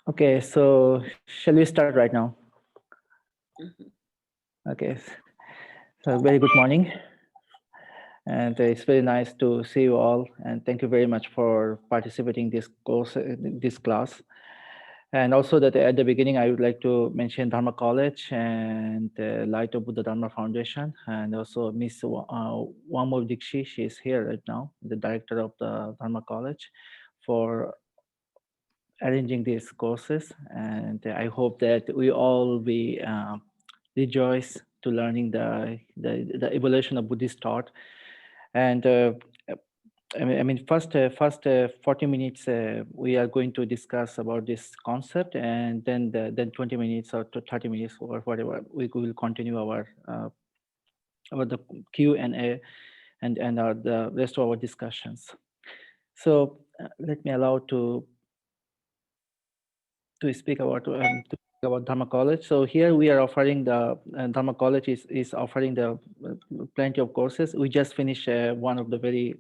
Okay, so shall we start right now? Mhm. Okay, so very good morning, and it's very nice to see you all, and thank you very much for participating this course, this class. And also that at the beginning, I would like to mention Dharma College and Light of Buddha Dharma Foundation, and also Miss Wamo Dikshi. She is here right now, the director of the Dharma College, for arranging these courses. And I hope that we all be rejoice to learning the evolution of Buddhist thought. And first 40 minutes we are going to discuss about this concept, and then 20 minutes or 30 minutes or whatever we will continue our about the Q and A and the rest of our discussions. So let me allow to speak about Dharma College. So here we are offering the Dharma College is offering the plenty of courses. We just finished one of the very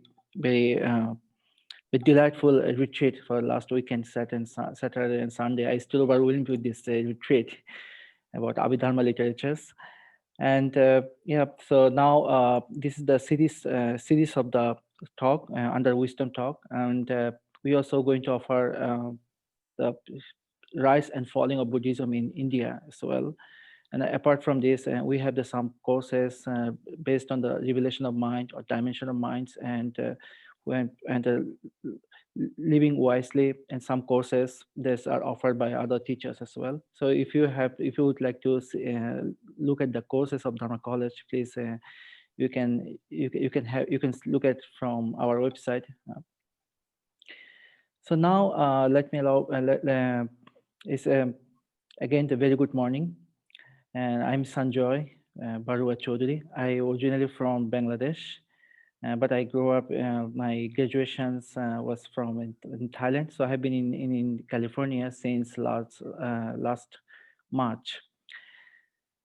delightful retreat for last weekend, Saturday and Sunday. I still overwhelmed with this retreat about Abhidharma literatures. And yeah, so now this is the series of the talk under Wisdom Talk, and we also going to offer the rise and falling of Buddhism in India as well. And apart from this, we have some courses based on the revelation of mind or dimension of minds, and living wisely, and some courses that are offered by other teachers as well. So if you would like to look at the courses of Dharma College, please you can look at from our website. So now let me allow it's again the very good morning, and I'm Sanjoy Barua Chaudhary. I originally from Bangladesh, but I grew up. My graduations was from in Thailand, so I have been in California since last March.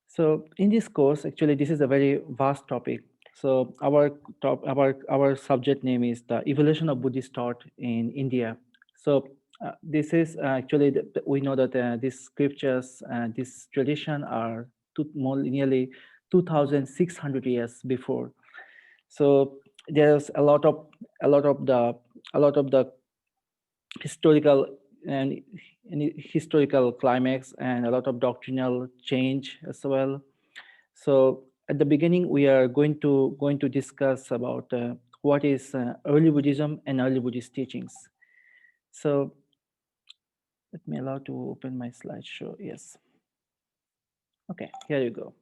So in this course, actually, this is a very vast topic. So our subject name is the evolution of Buddhist thought in India. So this is actually we know that these scriptures, this tradition are nearly 2,600 years before. So there's a lot of the historical and, historical climax, and a lot of doctrinal change as well. So at the beginning, we are going to discuss about what is early Buddhism and early Buddhist teachings. So let me allow to open my slideshow. Yes. Okay, here you go.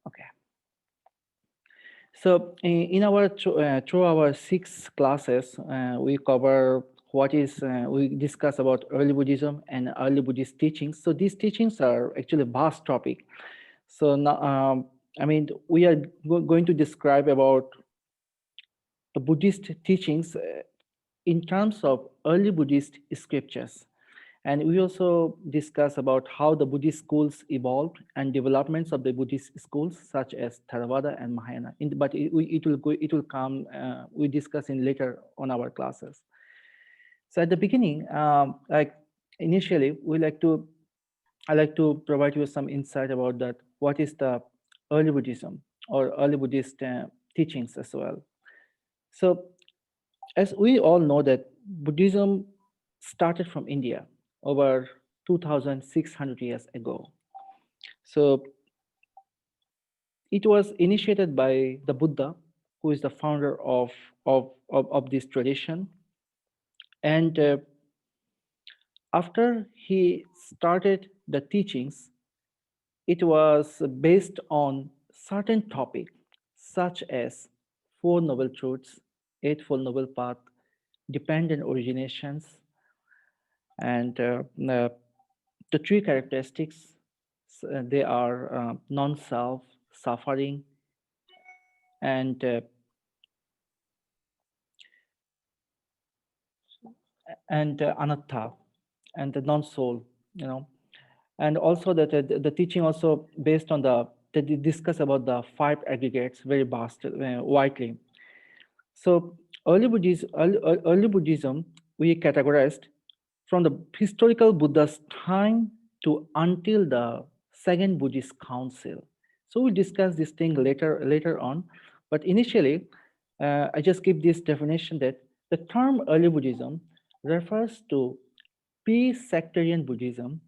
Okay. So in our through our 6 classes, we cover we discuss about early Buddhism and early Buddhist teachings. So these teachings are actually a vast topic. So now, we are going to describe about the Buddhist teachings in terms of early Buddhist scriptures. And we also discuss about how the Buddhist schools evolved and developments of the Buddhist schools, such as Theravada and Mahayana. But it will come. We discuss in later on our classes. So at the beginning, like initially, I like to provide you some insight about that. What is the early Buddhism or early Buddhist teachings as well? So as we all know that Buddhism started from India over 2,600 years ago. So it was initiated by the Buddha, who is the founder of this tradition. And after he started the teachings, it was based on certain topic such as Four Noble Truths, Eightfold Noble Path, Dependent Originations, and the three characteristics. They are non-self, suffering, and anatta, and the non-soul. And also that the teaching also based on they discuss about the 5 aggregates very vast, widely. So early Buddhism we categorized from the historical Buddha's time to until the second Buddhist council. So we'll discuss this thing later on. But initially, I just give this definition that the term early Buddhism refers to pre-sectarian Buddhism,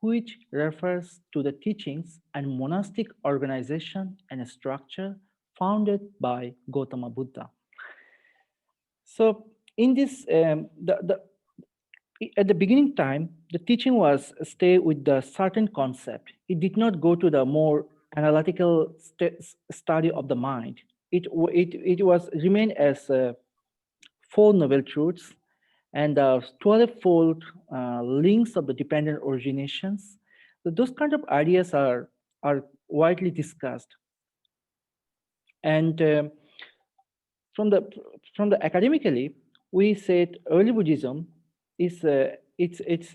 which refers to the teachings and monastic organization and structure founded by Gautama Buddha. So in this, at the beginning time, the teaching was stay with the certain concept. It did not go to the more analytical study of the mind. It was remained as four noble truths and the 12-fold links of the dependent originations. So those kind of ideas are widely discussed. And from the academically, we said early Buddhism is it's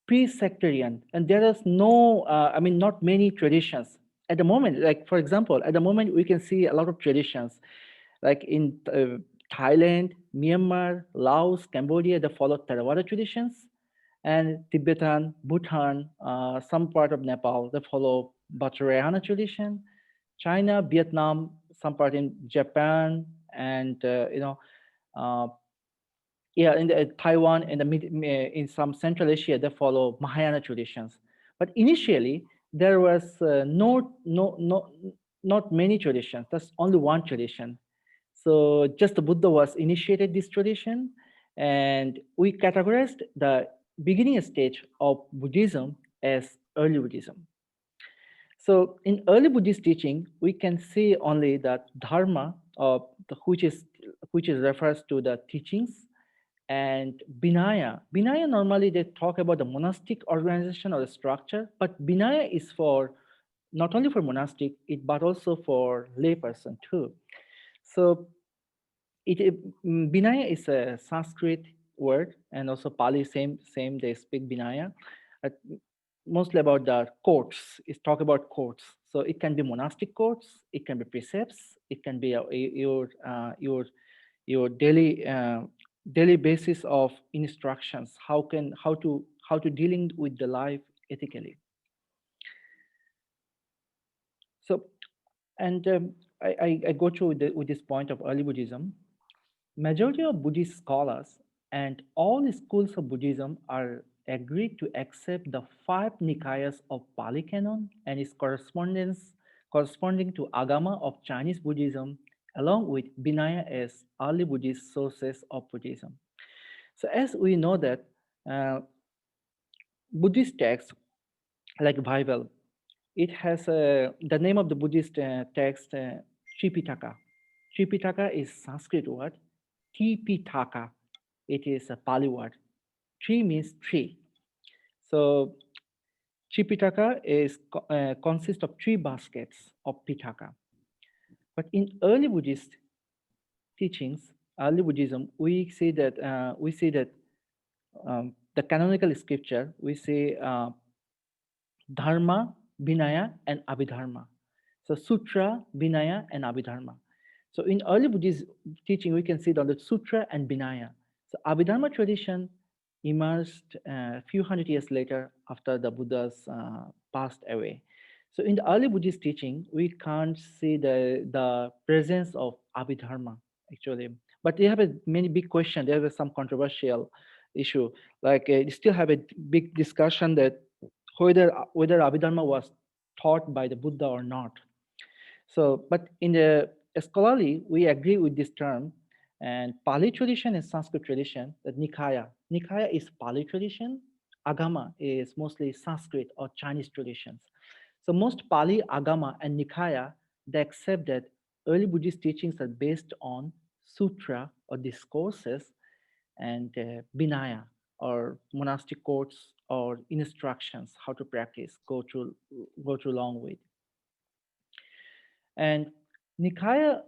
pre-sectarian, and there is no not many traditions at the moment. Like for example, at the moment we can see a lot of traditions, like in Thailand, Myanmar, Laos, Cambodia, they follow Theravada traditions, and Tibetan, Bhutan, some part of Nepal, they follow Vajrayana tradition. China, Vietnam, some part in Japan, and uh, yeah, in Taiwan and in some Central Asia, they follow Mahayana traditions. But initially, there was not many traditions. That's only one tradition. So just the Buddha was initiated this tradition, and we categorized the beginning stage of Buddhism as early Buddhism. So in early Buddhist teaching, we can see only that dharma, which is refers to the teachings, and Vinaya. Vinaya normally they talk about the monastic organization or the structure, but Vinaya is for not only for monastic, but also for layperson too. So Vinaya is a Sanskrit word, and also Pali same they speak Vinaya. Uh, Mostly about the courts. It's talk about courts. So it can be monastic courts, it can be precepts, it can be your daily basis of instructions. How to dealing with the life ethically. So and I go through with this point of early Buddhism. Majority of Buddhist scholars and all schools of Buddhism are agreed to accept the five Nikayas of Pali Canon and its corresponding to Agama of Chinese Buddhism, along with Vinaya as early Buddhist sources of Buddhism. So, as we know that uh, Buddhist texts like Bible, it has the name of the Buddhist text Tripitaka. Tripitaka is Sanskrit word. Tipitaka, it is a Pali word. Tree means tree. So Tripitaka consists of three baskets of Pitaka. But in early Buddhist teachings, early Buddhism, we see that the canonical scripture we say Dharma, Vinaya, and Abhidharma. So Sutra, Vinaya, and Abhidharma. So in early Buddhist teaching, we can see that the Sutra and Vinaya. So Abhidharma tradition emerged a few hundred years later after the Buddhas passed away. So in the early Buddhist teaching, we can't see the presence of Abhidharma actually. But they have a many big question. There is some controversial issue. Like they still have a big discussion that whether Abhidharma was taught by the Buddha or not. So, but in the scholarly, we agree with this term. And Pali tradition and Sanskrit tradition, that Nikaya. Nikaya is Pali tradition. Agama is mostly Sanskrit or Chinese traditions. So most Pali, Agama, and Nikaya, they accept that early Buddhist teachings are based on sutra or discourses and Vinaya or monastic codes or instructions how to practice go through along with. And Nikaya,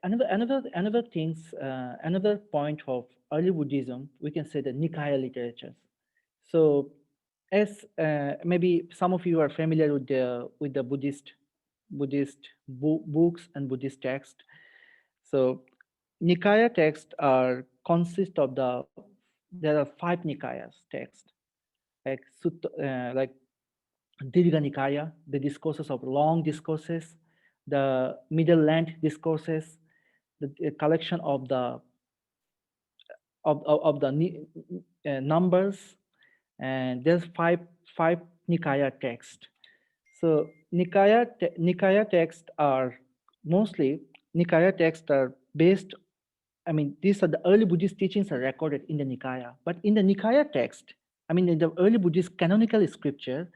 another things, another point of early Buddhism, we can say the Nikaya literatures. So, as maybe some of you are familiar with the Buddhist books and Buddhist text. So Nikaya texts are consist of there are five Nikayas text like Dirgha Nikaya, the discourses of long discourses, the middle length discourses, the collection of the numbers, and there's five Nikaya text. So Nikaya texts are mostly Nikaya texts are based. I mean, these are the early Buddhist teachings are recorded in the Nikaya, but in the Nikaya text, I mean, in the early Buddhist canonical scripture,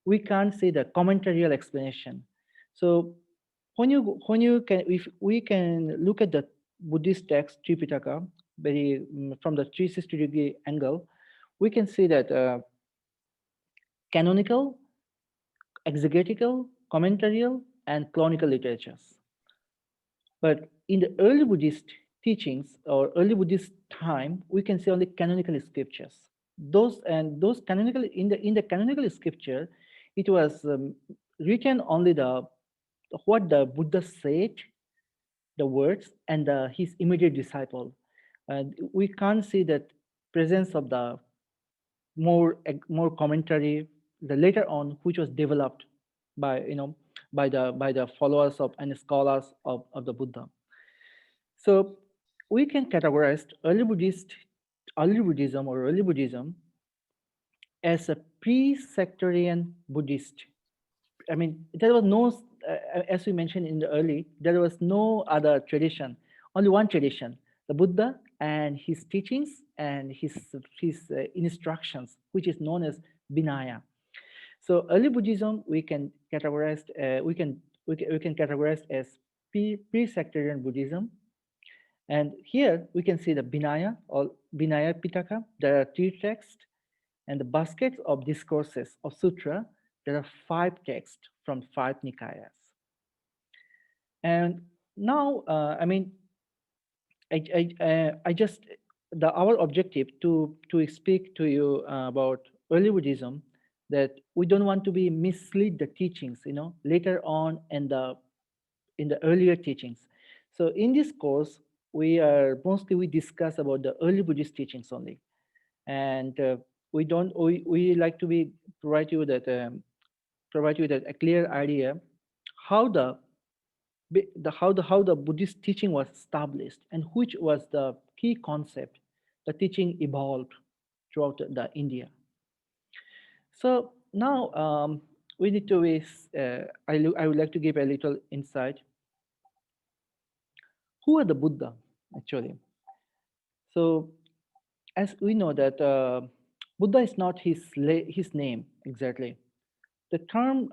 we can't see the commentarial explanation. So when you can if we can look at the Buddhist text Tripitaka from the 360-degree angle, we can see that canonical, exegetical, commentarial, and canonical literatures. But in the early Buddhist teachings or early Buddhist time, we can see only canonical scriptures. Those canonical in the canonical scripture, it was written only the what the Buddha said, the words, and his immediate disciple. We can't see that presence of the more commentary the later on, which was developed by by the followers of and scholars of the Buddha. So we can categorize early Buddhism or early Buddhism as a pre-sectarian Buddhist. I mean, there was no, as we mentioned in the early, there was no other tradition, only one tradition, the Buddha and his teachings and his instructions, which is known as Vinaya. So early Buddhism we can categorize we can categorize as pre-sectarian Buddhism, and here we can see the Vinaya or Vinaya Pitaka. There are three texts, and the baskets of discourses of sutra. There are five texts from five Nikayas. And now, I mean, I just our objective to speak to you about early Buddhism, that we don't want to be mislead the teachings, later on in the earlier teachings. So in this course, we discuss about the early Buddhist teachings only, and we like to be provide you that a clear idea how the Buddhist teaching was established and which was the key concept the teaching evolved throughout the India. So now we need to I would like to give a little insight. Who are the Buddha actually? So as we know that Buddha is not his name exactly. The term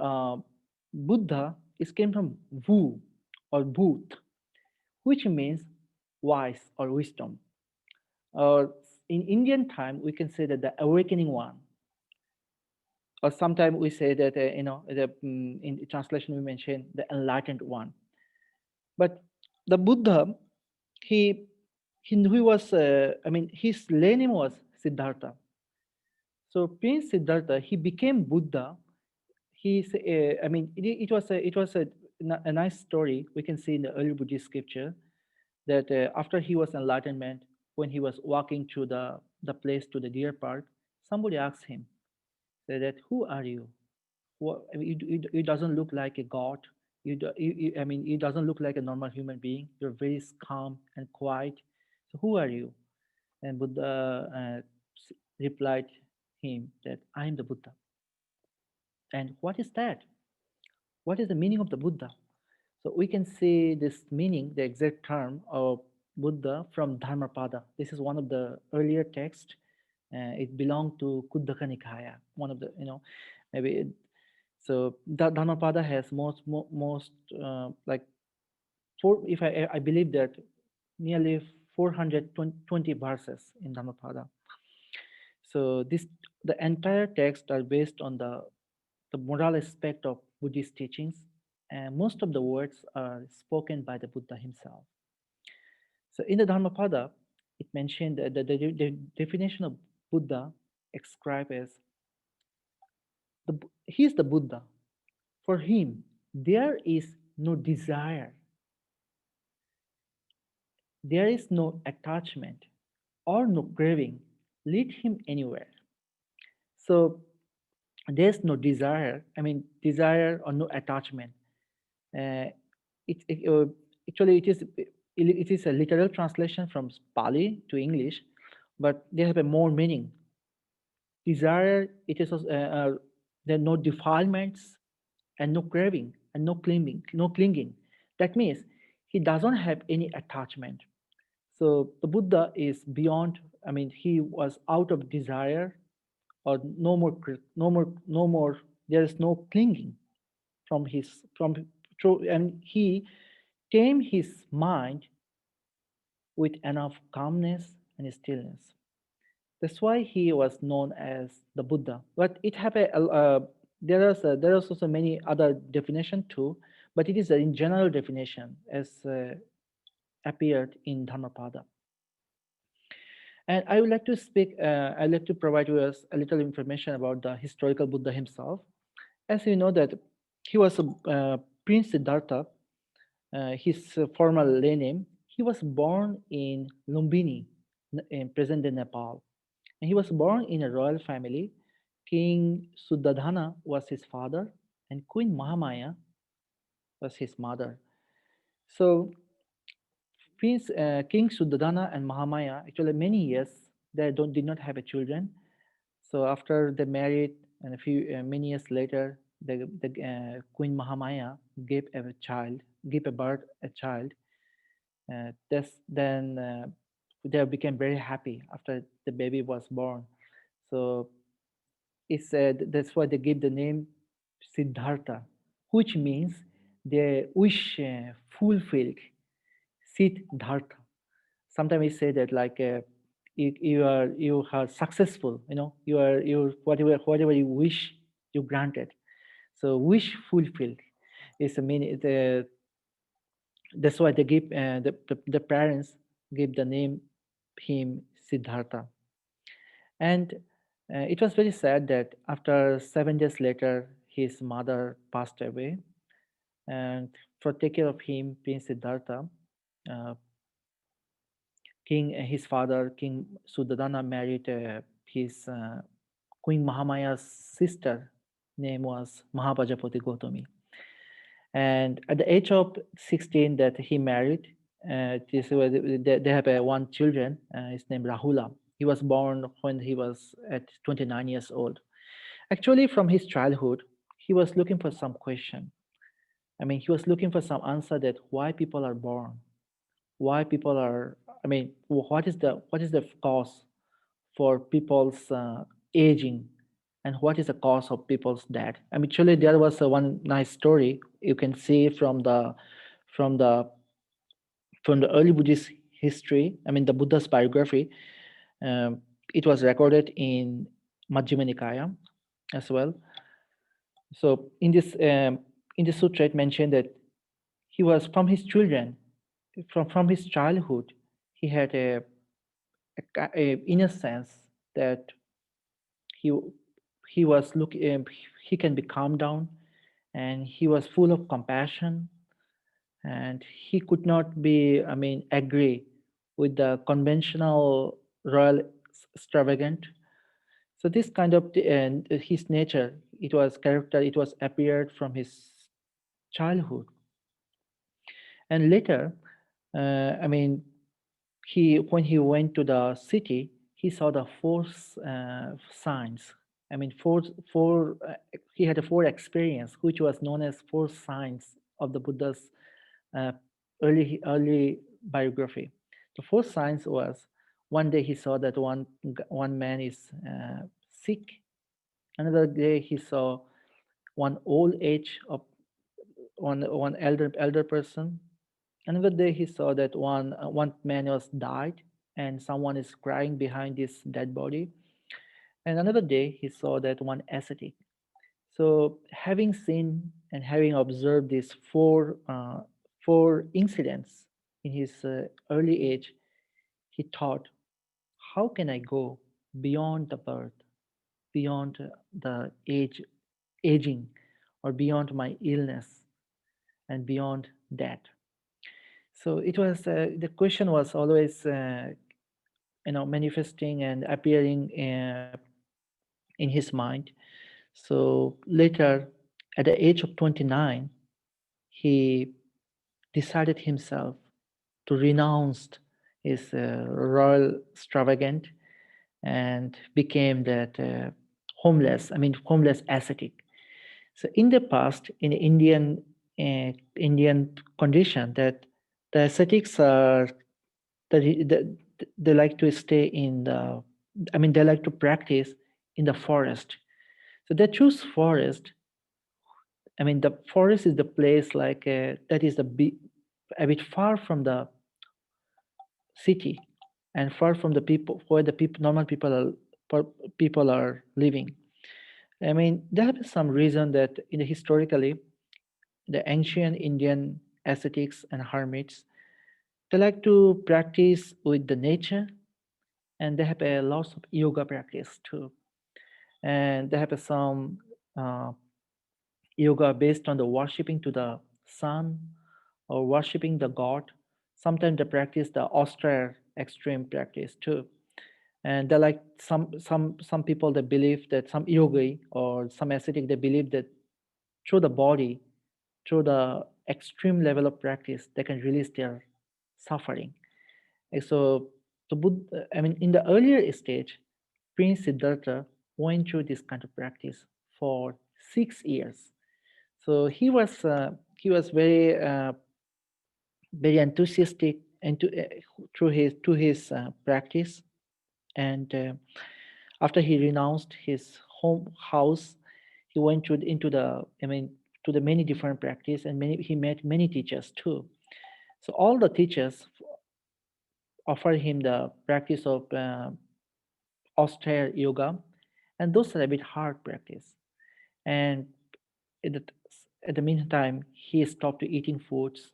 Buddha is came from Wu or Bhut, which means wise or wisdom. Or in Indian time, we can say that the awakening one. Or sometimes we say that in translation we mention the enlightened one. But the Buddha, he he was I mean his name was Siddhartha. So Prince Siddhartha, he became Buddha. I mean, it was a nice story we can see in the early Buddhist scripture that after he was enlightenment, when he was walking through the place to the deer park, somebody asked him, said that, "Who are you? What, I mean, you doesn't look like a god. I mean, you doesn't look like a normal human being. You're very calm and quiet. So who are you?" And Buddha replied him that I am the Buddha. And what is that? What is the meaning of the Buddha? So we can see this meaning, the exact term of Buddha from Dharmapada. This is one of the earlier texts. It belonged to Kuddaka Nikaya, one of the, maybe. So Dhammapada has most like if I believe that nearly 420 verses in Dhammapada. So the entire text are based on the moral aspect of Buddhist teachings, and most of the words are spoken by the Buddha himself. So in the Dhammapada, it mentioned that the definition of Buddha described as he is the Buddha. For him, there is no desire. there is no attachment or no craving lead him anywhere. So there's no desire. I mean, desire or no attachment. Uh, it actually it is a literal translation from Pali to English, but they have a more meaning. Desire, it is also, there are no defilements and no craving and no clinging, no clinging. That means he doesn't have any attachment. So the Buddha is beyond. I mean, he was out of desire or no more, no more. There is no clinging from his from through, and he tamed his mind with enough calmness and stillness. That's why he was known as the Buddha. But it have a there are also many other definition too, but it is a in general definition as appeared in Dhammapada. And I would like to speak. I'd like to provide you us a little information about the historical Buddha himself. As you know that he was Prince Siddhartha, his formal lay name. He was born in Lumbini, in present-day Nepal. And he was born in a royal family. King Suddhadhana was his father, and Queen Mahamaya was his mother. So, King Suddhadhana and Mahamaya, actually many years, they did not have a children. So after they married, and a few many years later, the Queen Mahamaya gave a birth a child. Then they became very happy after the baby was born. So it said that's why they gave the name Siddhartha, which means the wish fulfilled. Siddhartha. Sometimes we say that like you are successful. You know you whatever you wish you granted. So wish fulfilled is a meaning. That's why they give the parents gave the name him Siddhartha. And it was very sad that after 7 days later, his mother passed away. And for take care of him, Prince Siddhartha, uh, his father, King Suddhodana, married his Queen Mahamaya's sister. Name was Mahabhajapati Gautami. And at the age of 16 that he married, they have one children. His name Rahula. He was born when he was at 29 years old. Actually, from his childhood, he was looking for some question. I mean, he was looking for some answer that why people are born, why people are. I mean, what is the cause for people's aging, and what is the cause of people's death? I mean, actually, there was one nice story you can see from the from the early Buddhist history. I mean, the Buddha's biography. Um, it was recorded in Majjhima Nikaya as well. So in this sutra, it mentioned that he was from his children, from his childhood, he had a innocence that he he was he can be calmed down, and he was full of compassion, and he could not be, I mean, agree with the conventional royal extravagant. So this kind of and his nature, it was appeared from his childhood. And later, I mean, he when he went to the city, he saw the four signs. I mean, he had a four experience, which was known as four signs of the Buddha's uh, early biography. The four signs was one day he saw that one man is sick. Another day he saw one old age of one elder person. Another day he saw that one man was died and someone is crying behind this dead body. And another day he saw that one ascetic. So having seen and having observed these four incidents in his early age, he thought, how can I go beyond the birth, beyond the aging, or beyond my illness, and beyond that? So it was the question was always manifesting and appearing in his mind. So later, at the age of 29, he decided himself to renounce his royal extravagant and became that homeless ascetic. So in the past, in Indian condition, that the ascetics are they like to stay in the, they like to practice in the forest. So they choose forest. The forest is the place like that is a bit far from the city and far from the people where the normal people are living. There is some reason that in the historically the ancient Indian ascetics and hermits, they like to practice with the nature, and they have a lots of yoga practice too, and they have some uh, yoga based on the worshipping to the sun or worshipping the god. Sometimes they practice the austere extreme practice too. And they like some people that believe that some yogi or some ascetic they believe that through the body, through the extreme level of practice, they can release their suffering. And so in the earlier stage, Prince Siddhartha went through this kind of practice for 6 years. So he was very enthusiastic through his to his practice, and after he renounced his home house, he went into the to the many different practice, and he met many teachers too. So all the teachers offered him the practice of austere yoga, and those are a bit hard practice. And at the, at the meantime, he stopped eating foods,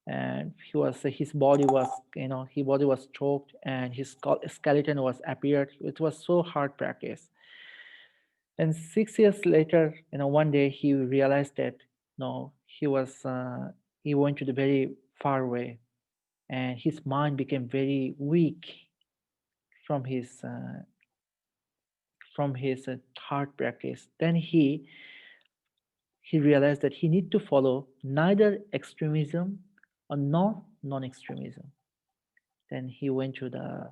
and his body was his body was choked, and his skeleton was appeared. It was so hard practice. And 6 years later, one day he realized that no, he went to the very far way, and his mind became very weak from his hard practice. Then he realized that he need to follow neither extremism or nor non-extremism. Then he went to the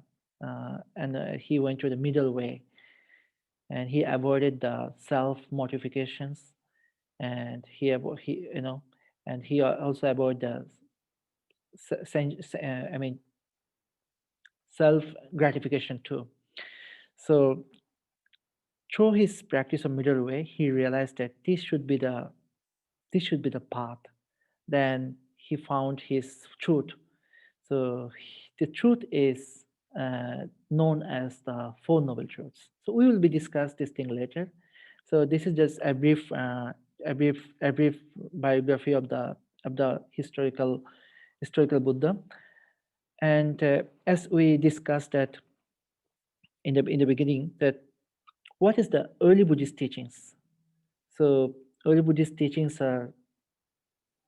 middle way, and he avoided the self mortifications, and he and he also avoided the self gratification too. So through his practice of middle way, he realized that this should be the path. Then he found his truth. So the truth is known as the Four Noble Truths. So we will be discuss this thing later. So this is just a brief biography of the historical Buddha. And as we discussed that in the beginning, that what is the early Buddhist teachings? So early Buddhist teachings are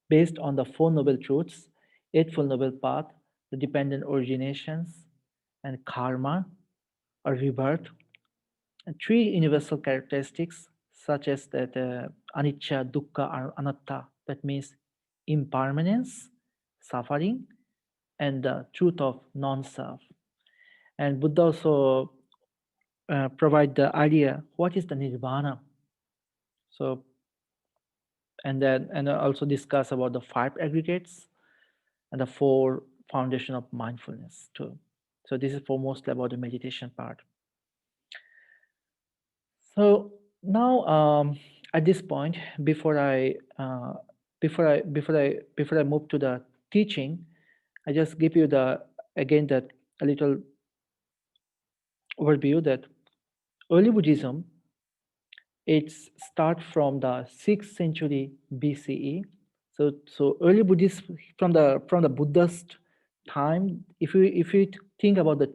based on the Four Noble Truths, Eightfold Noble Path, the dependent originations, and karma or rebirth, and three universal characteristics such as that anicca, dukkha, or anatta, that means impermanence, suffering, and the truth of non-self. And Buddha also provide the idea what is the nirvana. So and also discuss about the five aggregates and the four foundation of mindfulness too. So this is for mostly about the meditation part. So now, at this point, before I move to the teaching, I just give you the again that a little overview that early Buddhism it's start from the 6th century BCE. So early Buddhist from the Buddhist time. If you think about the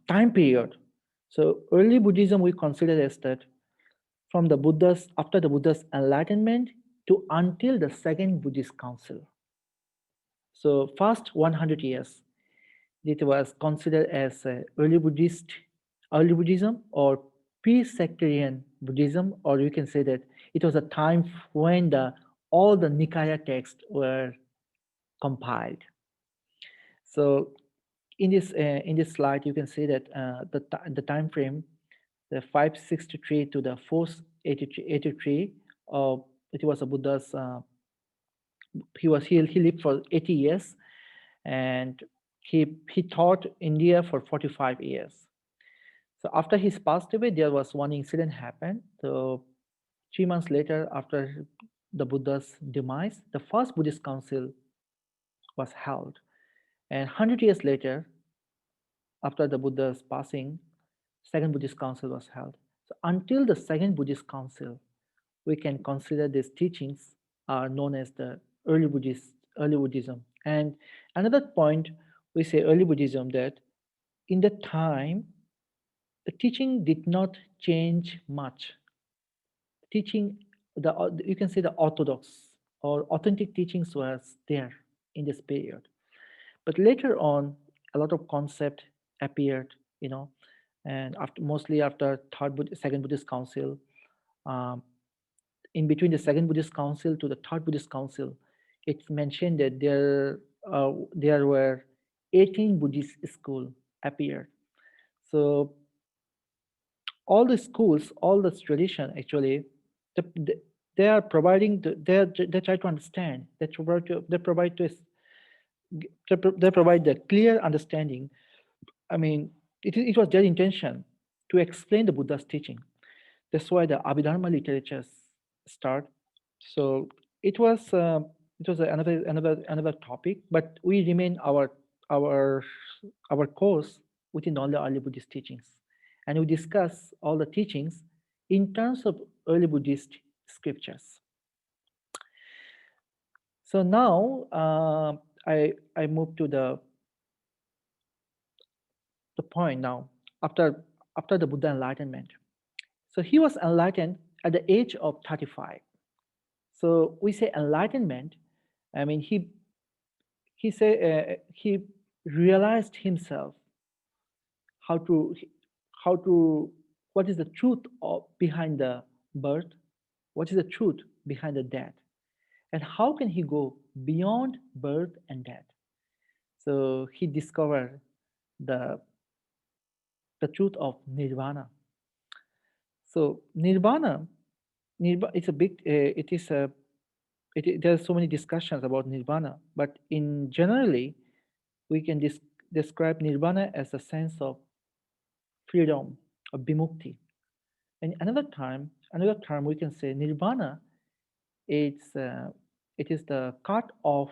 time period, so early Buddhism we consider as that from the Buddha's after the Buddha's enlightenment, to until the second Buddhist council. So first 100 years, it was considered as early Buddhism or pre-sectarian Buddhism, or you can say that it was a time when all the Nikaya texts were compiled. So in this slide, you can see that the time frame, the 563 to the 483, it was a Buddha's. He lived for 80 years, and he taught India for 45 years. So after he's passed away, there was one incident happened. So 3 months later, after the Buddha's demise, the first Buddhist council was held, and 100 years later, after the Buddha's passing, second Buddhist council was held. So until the second Buddhist council, we can consider these teachings are known as the early Buddhism. And another point, we say early Buddhism, that in that time the teaching did not change much. Teaching, you can say the orthodox or authentic teachings was there in this period. But later on, a lot of concept appeared, and mostly after second Buddhist council, um, in between the second Buddhist council to the third Buddhist council, it's mentioned that there were 18 Buddhist schools appeared. So all the schools, all the tradition, actually, they are providing. They try to understand. They provide the clear understanding. I mean, it was their intention to explain the Buddha's teaching. That's why the Abhidharma literatures start. So it was uh, it was another topic, but we remain our our course within all the early Buddhist teachings, and we discuss all the teachings in terms of early Buddhist scriptures. So now I move to the point now after the Buddha enlightenment. So he was enlightened at the age of 35. So we say enlightenment. I mean, he realized himself how to how to what is the truth behind the birth, what is the truth behind the death, and how can he go beyond birth and death. So he discovered the the truth of nirvana. So nirvana, it's a big it is a there are so many discussions about nirvana, but in generally we can describe nirvana as a sense of freedom, of bimukti. And another term we can say nirvana, it's it is the cut of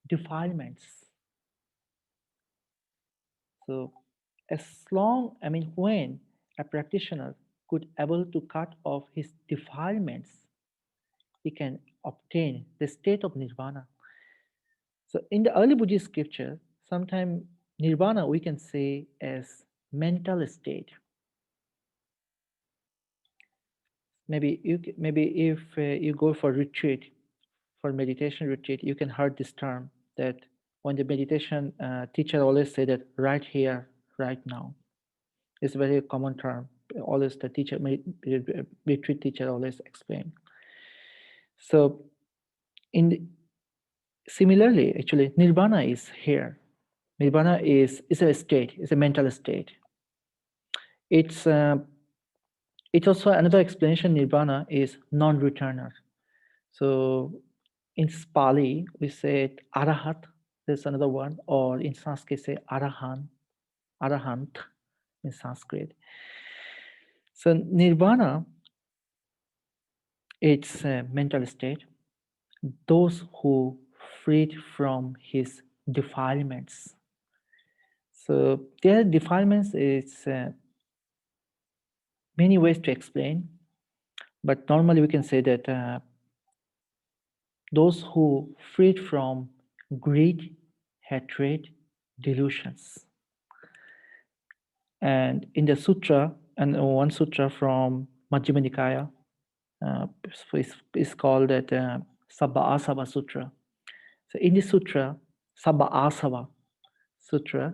defilements. So as long, I mean, when a practitioner could able to cut off his defilements, he can obtain the state of nirvana. So in the early Buddhist scripture, sometimes nirvana we can say as mental state. Maybe if you go for retreat, for meditation retreat, you can heard this term that when the meditation teacher always say that right here, right now. It's a very common term. Always the retreat teacher always explain. So in the, similarly, actually, nirvana is here. Nirvana is a state. It's a mental state. It's uh, it's also another explanation. Nirvana is non-returner. So in Pali we say arahat. There's another one, or in Sanskrit say arahant in Sanskrit. So nirvana, it's a mental state. Those who freed from his defilements. So their defilements is many ways to explain, but normally we can say that those who freed from greed, hatred, delusions. And in the sutra, and one sutra from Majjhima Nikaya, is called that Sabba Asava Sutra. So in this sutra, Sabba Asava Sutra,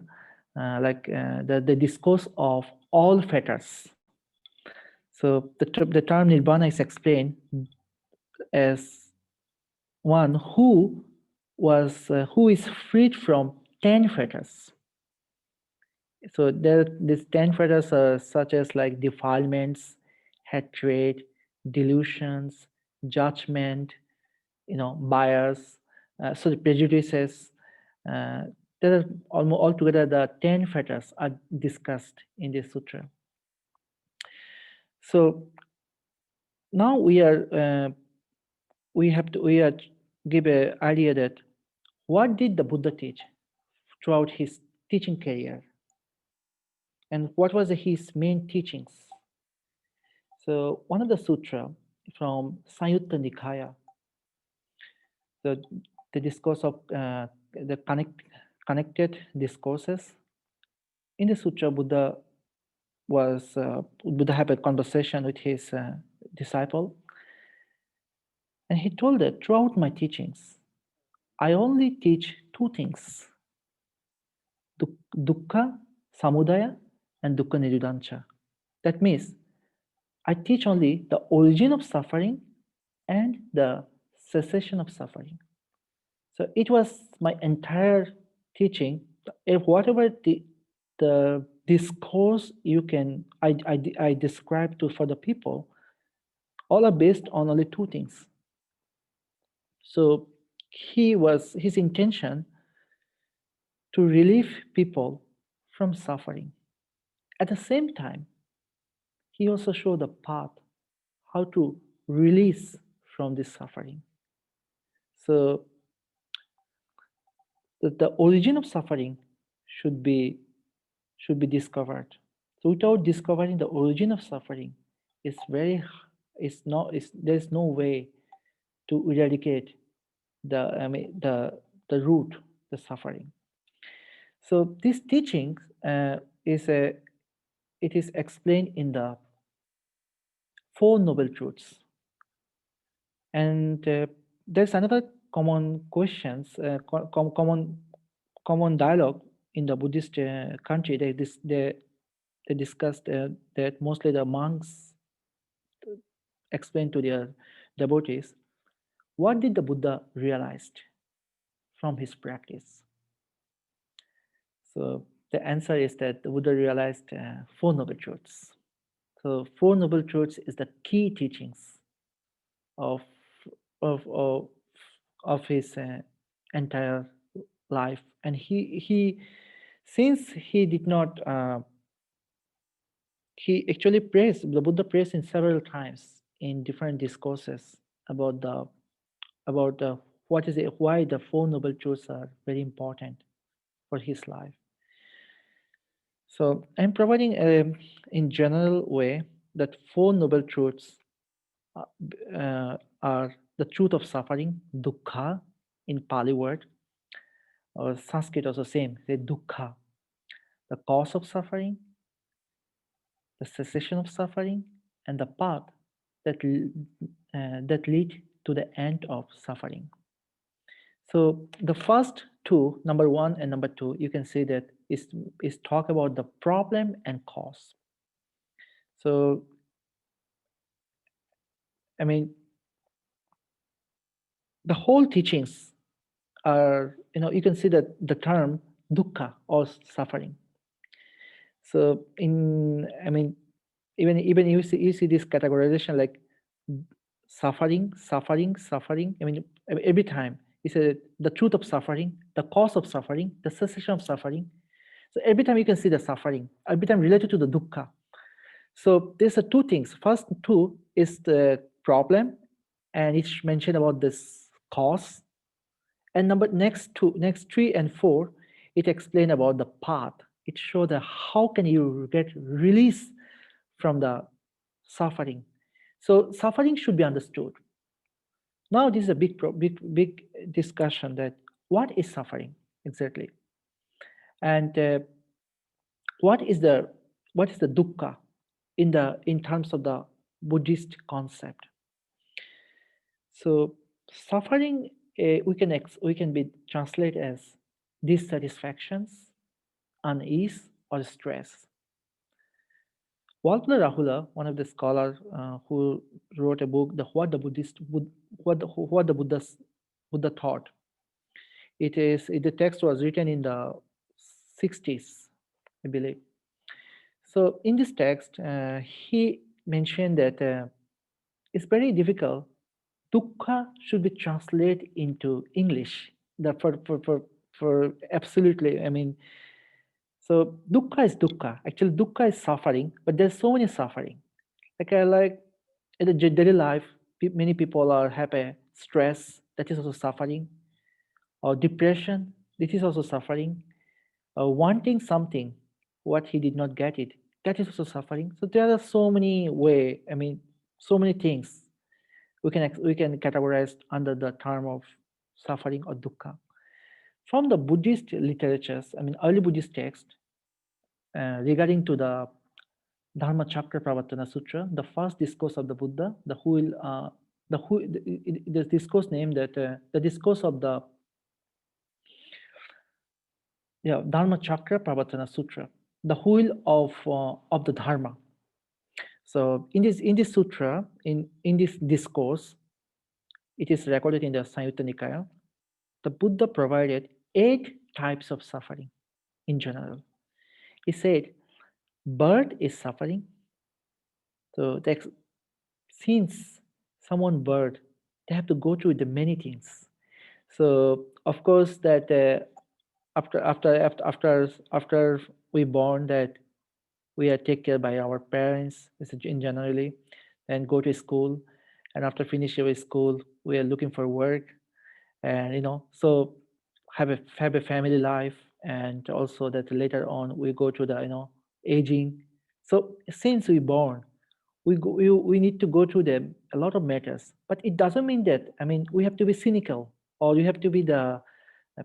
the discourse of all fetters. So the term Nibbana is explained as one who is freed from 10 fetters. So these 10 fetters are such as like defilements, hatred, delusions, judgment, bias, so the prejudices. Uh, there are almost altogether the 10 fetters are discussed in this sutra. So now we are give a idea that what did the Buddha teach throughout his teaching career, and what was his main teachings. So one of the sutra from Sayutta Nikaya, the the discourse of the connected discourses. In the sutra, Buddha had a conversation with his disciple, and he told that throughout my teachings, I only teach two things: dukkha samudaya and dukkha nirodhancha. That means I teach only the origin of suffering and the cessation of suffering. So it was my entire teaching. If whatever the discourse you can I describe to for the people, all are based on only two things. So his intention to relieve people from suffering. At the same time, he also showed the path how to release from this suffering. So the origin of suffering should be discovered. So without discovering the origin of suffering, there's no way to eradicate the root, the suffering. So this teaching is a it is explained in the Four Noble Truths. And there's another common questions, common dialogue in the Buddhist country. They discussed that mostly the monks explain to their devotees what did the Buddha realized from his practice. So the answer is that the Buddha realized Four Noble Truths. So Four Noble Truths is the key teachings of of of, of his entire life, and he since he did not he actually praised the Buddha praised in several times in different discourses about about the what is it why the Four Noble Truths are very important for his life. So I'm providing in general way that Four Noble Truths are the truth of suffering, dukkha in Pali word, or Sanskrit also same, say dukkha, the cause of suffering, the cessation of suffering, and the path that lead to the end of suffering. So the first two, number one and number two, you can see that is talk about the problem and cause. So I mean, the whole teachings are, you can see that the term dukkha or suffering. So I mean, even you see this categorization like suffering, suffering, suffering. I mean, every time you say the truth of suffering, the cause of suffering, the cessation of suffering. So every time you can see the suffering, every time related to the dukkha. So there's two things. First two is the problem, and it's mentioned about this cause. And next three and four, it explain about the path. It show that how can you get release from the suffering. So suffering should be understood. Now this is a big discussion that what is suffering exactly, and what is the dukkha in terms of the Buddhist concept. So Suffering, we can be translated as dissatisfactions, unease, or stress. Walpole Rahula, one of the scholars who wrote a book, what the Buddha thought. The text was written in the 60s, I believe. So in this text, he mentioned that it's very difficult. Dukkha should be translated into English. That for absolutely, I mean, so dukkha is dukkha. Actually, dukkha is suffering, but there's so many suffering. Like in the daily life, many people are happy, stress, that is also suffering, or depression, this is also suffering, wanting something, what he did not get it, that is also suffering. So there are so many way, I mean, so many things we can categorize under the term of suffering or dukkha. From the Buddhist literatures, I mean, early Buddhist text regarding to the Dharma Chakra Pravartana Sutra, the first discourse of the Buddha, the discourse name that the discourse of the Dharma Chakra Pravartana Sutra, the wheel of the Dharma. So in this sutra, in this discourse, it is recorded in the Samyutta Nikaya. The Buddha provided 8 types of suffering in general. He said, birth is suffering. So since someone birth, they have to go through the many things. So of course that after we born, that we are taken care by our parents in generally, and go to school, and after finishing with school we are looking for work, and so have a family life, and also that later on we go to the aging. So since we born, we need to go through them a lot of matters, but it doesn't mean that, I mean, we have to be cynical, or you have to be the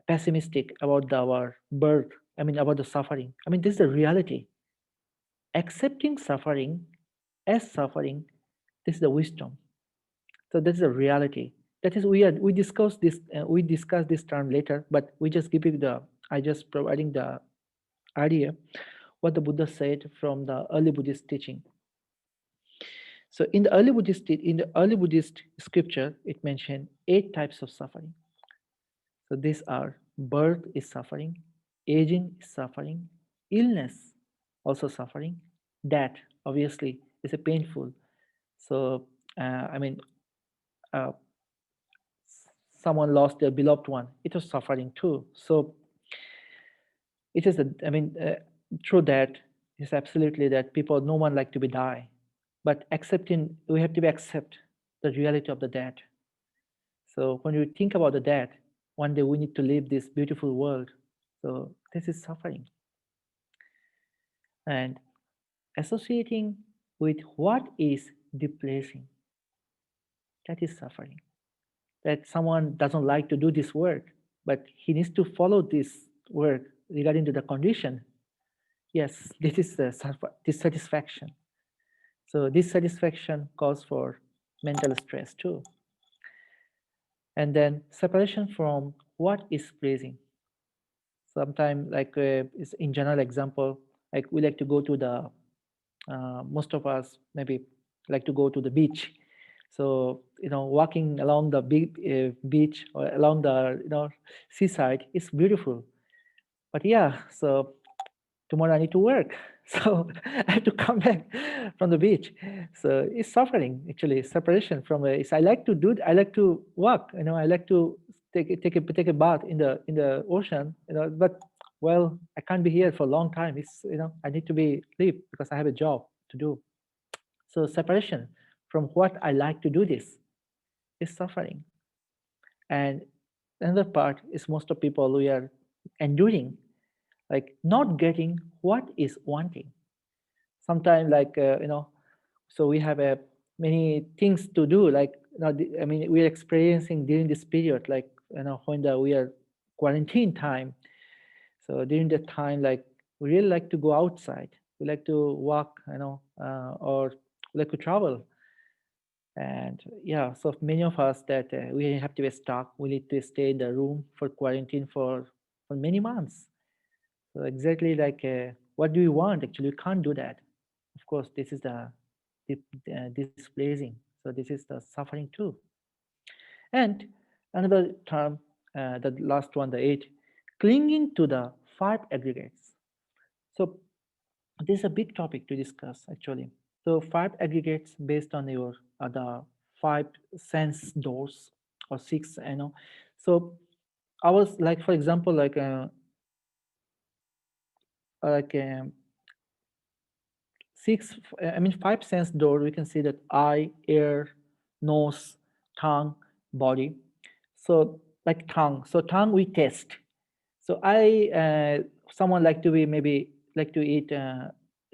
pessimistic about our birth, I mean, about the suffering. I mean, this is the reality. Accepting suffering as suffering, this is the wisdom. So that's the reality. That is, we discuss this term later, but we just give you the I just providing the idea what the Buddha said from the early Buddhist teaching. So in the early Buddhist scripture, it mentioned 8 types of suffering. So these are: birth is suffering, aging is suffering, illness also suffering, death obviously is a painful. So I mean, uh, someone lost their beloved one, it was suffering too. So it is I mean, through that, is absolutely that people, no one like to be die, but accepting, we have to be accept the reality of the death. So when we think about the death, one day we need to leave this beautiful world. So this is suffering. And associating with what is depressing, that is suffering. That someone doesn't like to do this work, but he needs to follow this work regarding to the condition. Yes, this is the dissatisfaction. So dissatisfaction calls for mental stress too. And then separation from what is pleasing. Sometimes, like is in general example, like we like to go to the most of us maybe like to go to the beach. So walking along the big beach or along the seaside is beautiful. But yeah, so tomorrow I need to work. So I have to come back from the beach. So it's suffering actually, separation from I like to I like to walk, I like to take a bath in the ocean, but well, I can't be here for a long time. It's I need to be leave because I have a job to do. So separation from what I like to do this is suffering. And another part is most of people we are enduring, like not getting what is wanting. Sometimes like so we have many things to do, like I mean, we're experiencing during this period, like when we are quarantine time. So during that time, like we really like to go outside, we like to walk, or we like to travel. And yeah, so many of us that we have to be stuck, we need to stay in the room for quarantine for many months. So exactly like what do you want? Actually, you can't do that. Of course, this is the displeasing. So this is the suffering too. And another term, the last one, the eight, clinging to the five aggregates. So this is a big topic to discuss actually. So five aggregates based on your the five sense doors or six, you know. So I was like, for example, like six, I mean five sense door. We can see that eye, ear, nose, tongue, body. So like tongue. So tongue we taste. So I someone like to be maybe like to eat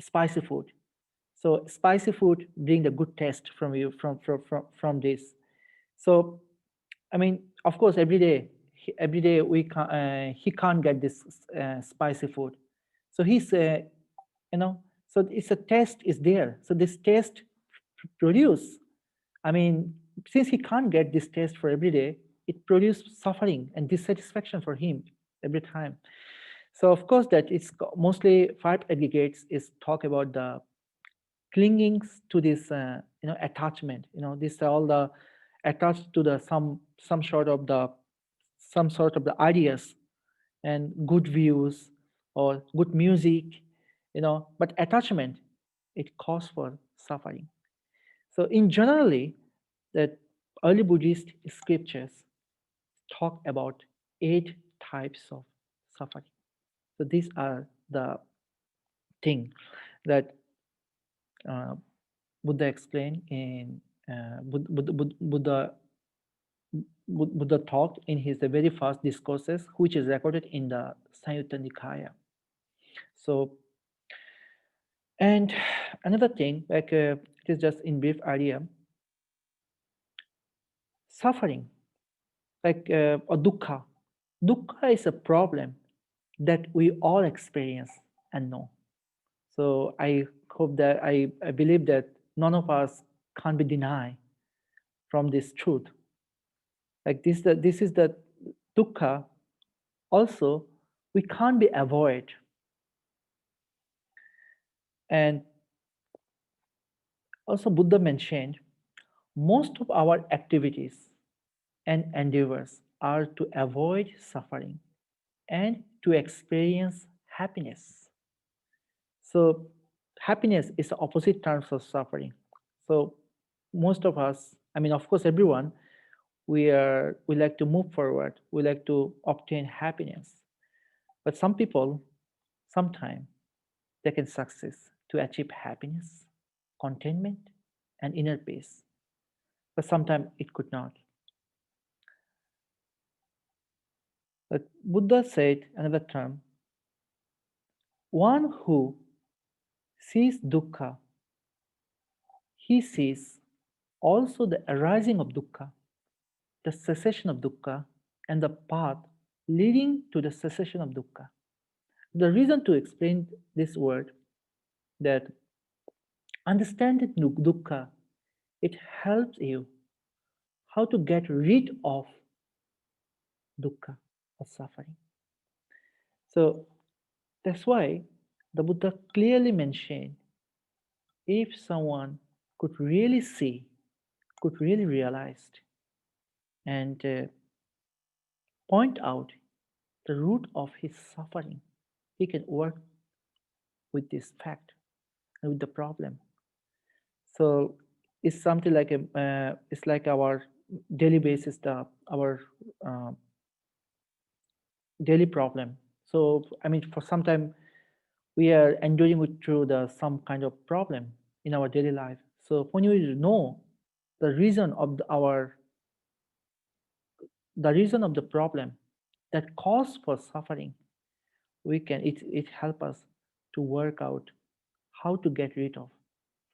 spicy food. So spicy food bring the good taste from you from this. So I mean, of course, every day he can't get this spicy food. So he's you know, so it's a taste is there. So this taste produce. I mean, since he can't get this taste for every day, it produces suffering and dissatisfaction for him every time. So of course that it's mostly five aggregates is talk about the clinging to this attachment. This all the attached to the some sort of the ideas and good views or good music. But attachment, it causes for suffering. So in generally, that early Buddhist scriptures talk about 8 types of suffering. So these are the thing that uh, Buddha explained in Buddha talked in his very first discourses, which is recorded in the Samyutta Nikaya. So, and another thing, like it is just in brief idea, suffering, like or dukkha. Dukkha is a problem that we all experience and know. So I hope that I believe that none of us can't be denied from this truth. Like this is the dukkha. Also, we can't be avoid. And also Buddha mentioned most of our activities and endeavors are to avoid suffering and to experience happiness. So happiness is the opposite terms of suffering. So most of us, I mean, of course, everyone, we like to move forward. We like to obtain happiness. But some people, sometimes, they can success to achieve happiness, contentment, and inner peace. But sometimes it could not. But Buddha said another term: one who sees dukkha, he sees also the arising of dukkha, the cessation of dukkha, and the path leading to the cessation of dukkha. The reason to explain this word that understanding dukkha, it helps you how to get rid of dukkha or suffering. So that's why the Buddha clearly mentioned if someone could really see, could really realize, and point out the root of his suffering, he can work with this fact and with the problem. So it's something like it's like our daily basis, our uh, daily problem. So I mean, for some time we are enduring with through the some kind of problem in our daily life. So when you know the reason of the reason of the problem that cause for suffering, we can it help us to work out how to get rid of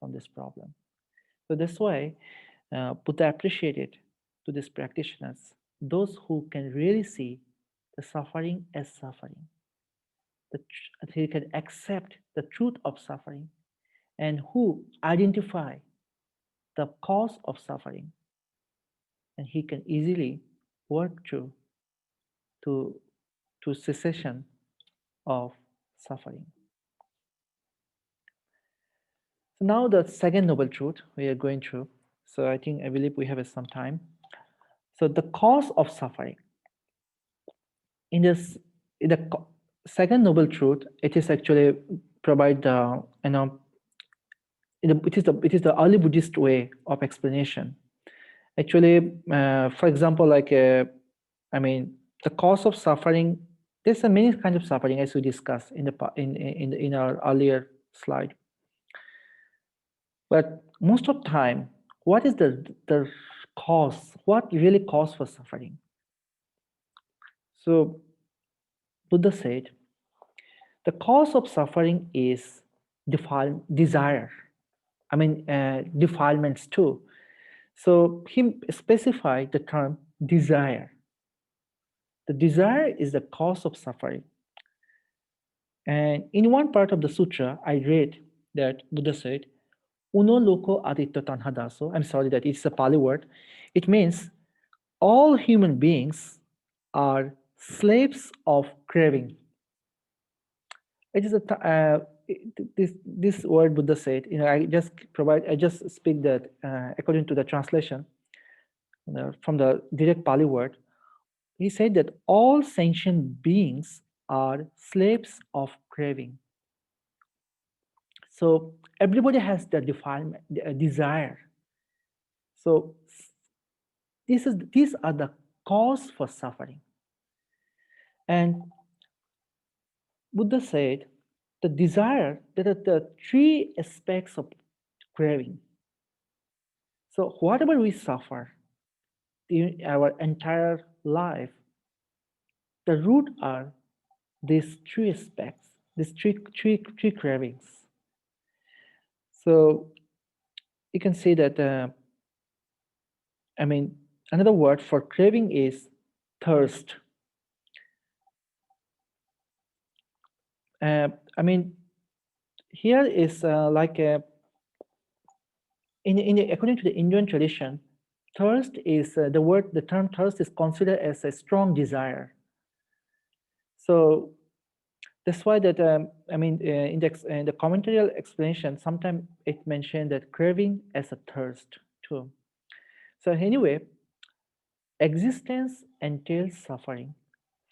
from this problem. So that's why Buddha appreciated to these practitioners those who can really see the suffering as suffering, that he can accept the truth of suffering, and who identify the cause of suffering, and he can easily work through to, to cessation of suffering. So now the second noble truth we are going through. So I believe we have some time. So the cause of suffering. In this, in the second noble truth, it is actually provide the it is the early Buddhist way of explanation. Actually, for example, I mean, the cause of suffering. There's a many kinds of suffering as we discussed in the in our earlier slide. But most of the time, what is the cause? What really cause for suffering? So Buddha said, the cause of suffering is desire. I mean, defilements too. So he specified the term desire. The desire is the cause of suffering. And in one part of the sutra, I read that Buddha said, Uno loco aditya tanhadaso. I'm sorry that it's a Pali word. It means all human beings are slaves of craving. It is this word Buddha said. I just speak that according to the translation from the direct Pali word. He said that all sentient beings are slaves of craving. So everybody has the defilement, desire. So these are the cause for suffering. And Buddha said the desire, there are the three aspects of craving. So whatever we suffer in our entire life, the root are these three aspects, these three cravings. So you can see that, I mean, another word for craving is thirst. I mean, here is like a, according to the Indian tradition, thirst is the term thirst is considered as a strong desire. So that's why that I mean, in the commentarial explanation, sometimes it mentioned that craving as a thirst too. So anyway, existence entails suffering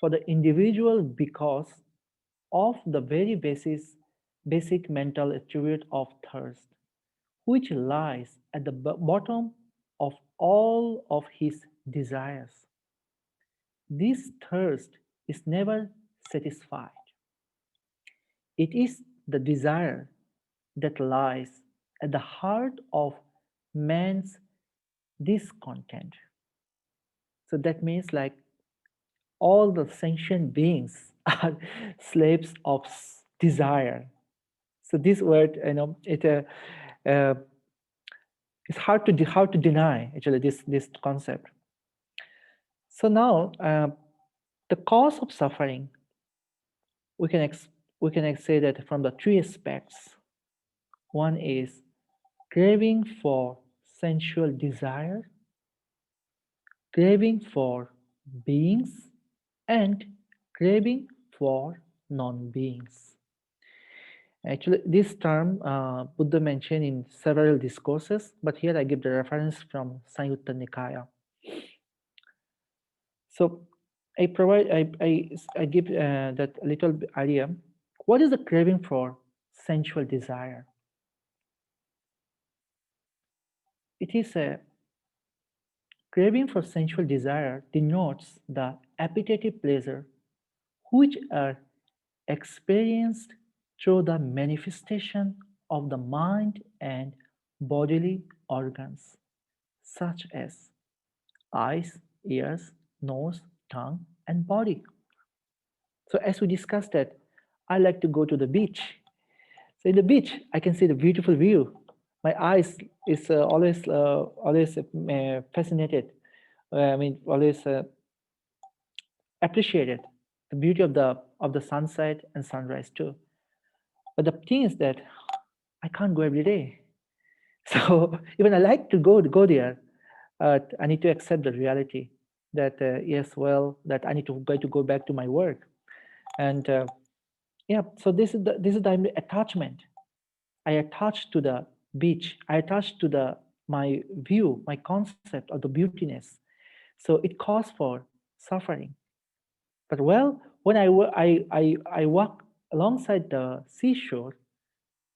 for the individual because of the very basic mental attribute of thirst, which lies at the bottom of all of his desires. This thirst is never satisfied. It is the desire that lies at the heart of man's discontent. So that means like all the sentient beings are slaves of desire. So this word, uh, it's hard to deny actually this concept. So now the cause of suffering, we can say that from the three aspects. One is craving for sensual desire, craving for beings, and craving for non-beings. Actually, this term Buddha mentioned in several discourses, but here I give the reference from Samyutta Nikaya. So I give that little idea. What is the craving for sensual desire? It is a craving for sensual desire denotes the appetitive pleasure which are experienced through the manifestation of the mind and bodily organs, such as eyes, ears, nose, tongue, and body. So, as we discussed that, I like to go to the beach. So, in the beach, I can see the beautiful view. My eyes is always fascinated. I mean, always appreciated the beauty of the sunset and sunrise too. But the thing is that I can't go every day. So even I like to go there, I need to accept the reality that yes, well, that I need to go back to my work, and yeah. So this is the attachment. I attach to the beach. I attach to the my view, my concept of the beautiness. So it calls for suffering. But well, when I walk alongside the seashore,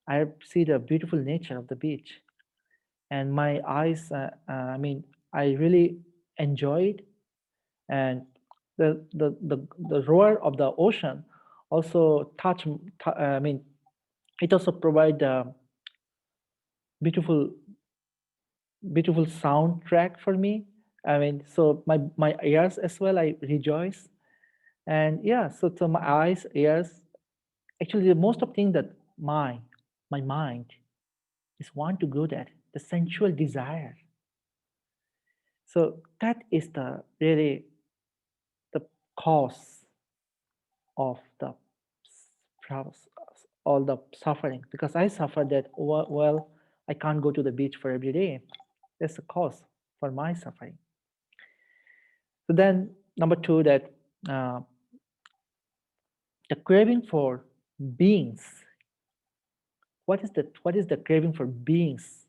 I see the beautiful nature of the beach, and my eyes. I mean, I really enjoy it, and the roar of the ocean also I mean, it also provide a beautiful beautiful soundtrack for me. I mean, so my ears as well, I rejoice, and yeah, so my eyes, ears, actually the most of thing that my mind is want to go there, the sensual desire. So that is the really the cause of the s- all the suffering, because I suffer that well, I can't go to the beach for every day. That's the cause for my suffering. So then number two, that uh, the craving for beings. What is the craving for beings?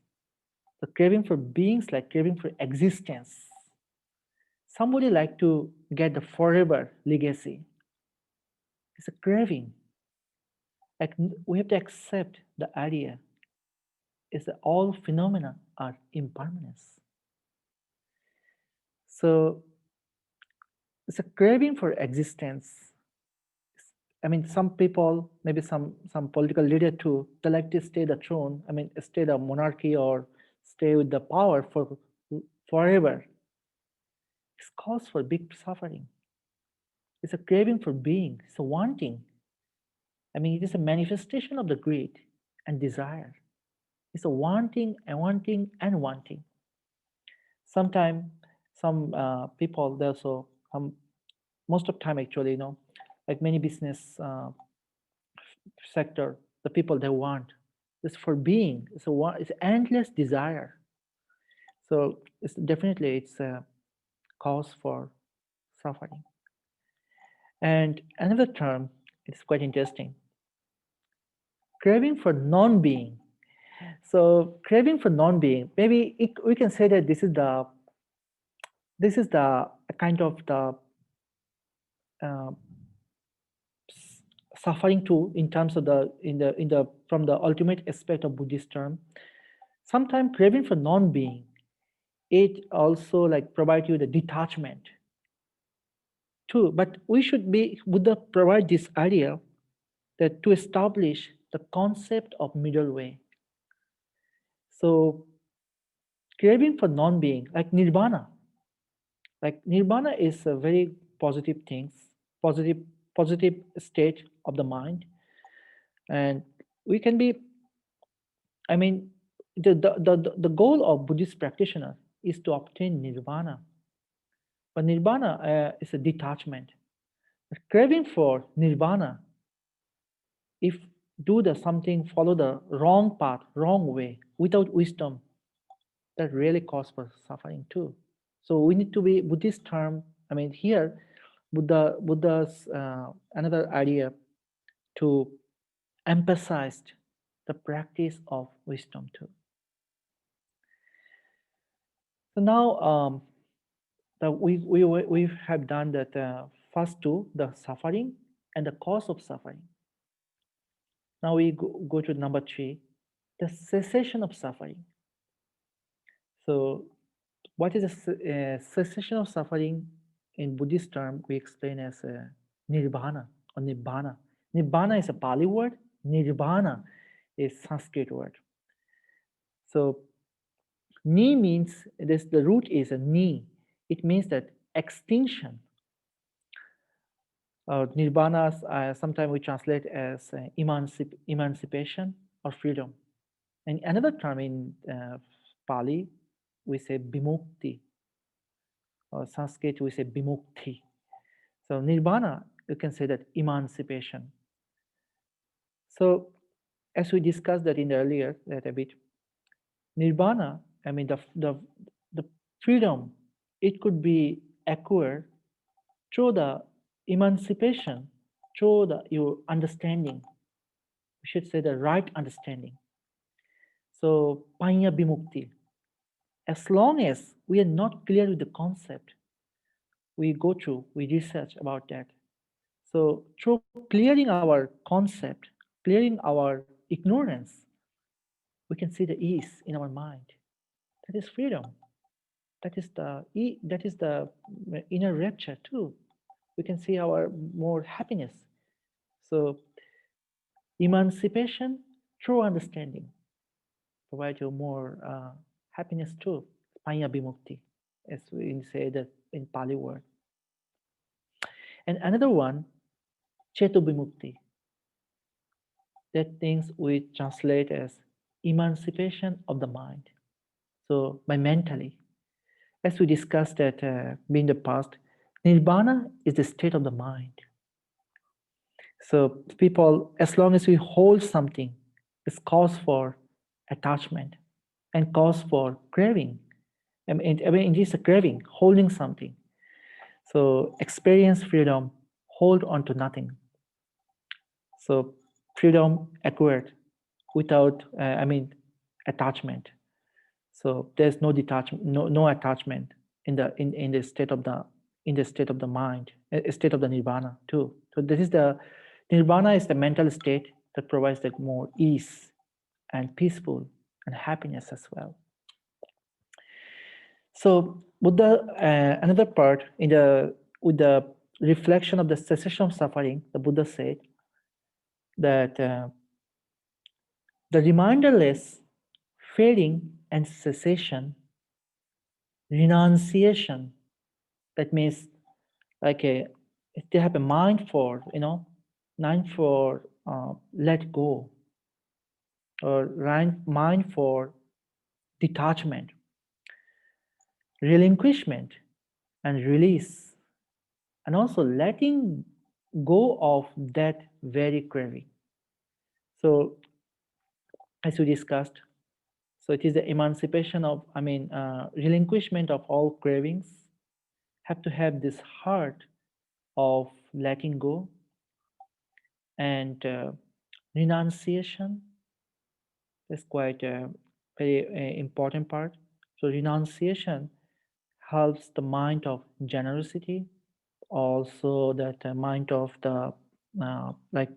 The craving for beings, like craving for existence. Somebody like to get the forever legacy. It's a craving. Like we have to accept the idea is that all phenomena are impermanence. So it's a craving for existence. I mean, some people, maybe some political leader too, they like to stay the throne. I mean, stay the monarchy or stay with the power for forever. It's cause for big suffering. It's a craving for being. It's a wanting. I mean, it is a manifestation of the greed and desire. It's a wanting and wanting and wanting. Sometimes some people, they also most of time actually, like many business sector, the people they want is for being. It's endless desire. So it's a cause for suffering. And another term, it's quite interesting, craving for non-being. So craving for non-being, maybe we can say that this is the kind of the uh, suffering too, in terms of the from the ultimate aspect of Buddhist term. Sometimes craving for non-being, it also like provide you the detachment too. But we should be Buddha provide this idea that to establish the concept of middle way. So craving for non-being, like nirvana is a very positive things, positive positive state of the mind, and we can be. I mean, the goal of Buddhist practitioner is to obtain nirvana, but nirvana is a detachment. The craving for nirvana, if do the something, follow the wrong path, wrong way, without wisdom, that really cause for suffering too. So we need to be Buddhist term. I mean, here, Buddha's another idea to emphasize the practice of wisdom too. So now we have done that first two, the suffering and the cause of suffering. Now we go to number three, the cessation of suffering. So what is a cessation of suffering in Buddhist term? We explain as nirvana or nibbana. Nibbana is a Pali word. Nirvana is Sanskrit word. So ni means this. The root is a ni. It means that extinction. Nirvana, sometimes we translate as emancipation or freedom. And another term in Pali, we say bimukti, or Sanskrit, we say bimukti. So nirvana, you can say that emancipation. So as we discussed that in the earlier that a bit, Nirvana, I mean the freedom, it could be acquired through the emancipation, through the your understanding. We should say the right understanding. So panya bimukti. As long as we are not clear with the concept, we go through, we research about that. So through clearing our concept, clearing our ignorance, we can see the ease in our mind. That is freedom. That is the inner rapture too. We can see our more happiness. So emancipation through understanding provide you more happiness too. Panya bimukti, as we say that in Pali word. And another one, chetu bimukti. That things we translate as emancipation of the mind. So by mentally, as we discussed that in the past, nirvana is the state of the mind. So people, as long as we hold something, it's cause for attachment and cause for craving. I mean, it is a craving, holding something. So experience freedom, hold on to nothing. So freedom acquired without, attachment. So there's no detachment, no attachment in the state of the mind, a state of the nirvana too. So this is the nirvana is the mental state that provides that more ease and peaceful and happiness as well. So Buddha, another part in the with the reflection of the cessation of suffering, the Buddha said that the reminderless fading and cessation, renunciation. That means like if they have a mind for mind for let go, or mind for detachment, relinquishment, and release, and also letting go of that very craving. So as we discussed, so it is the emancipation of, relinquishment of all cravings. Have to have this heart of letting go, and renunciation is quite a very important part. So renunciation helps the mind of generosity, also that mind of the like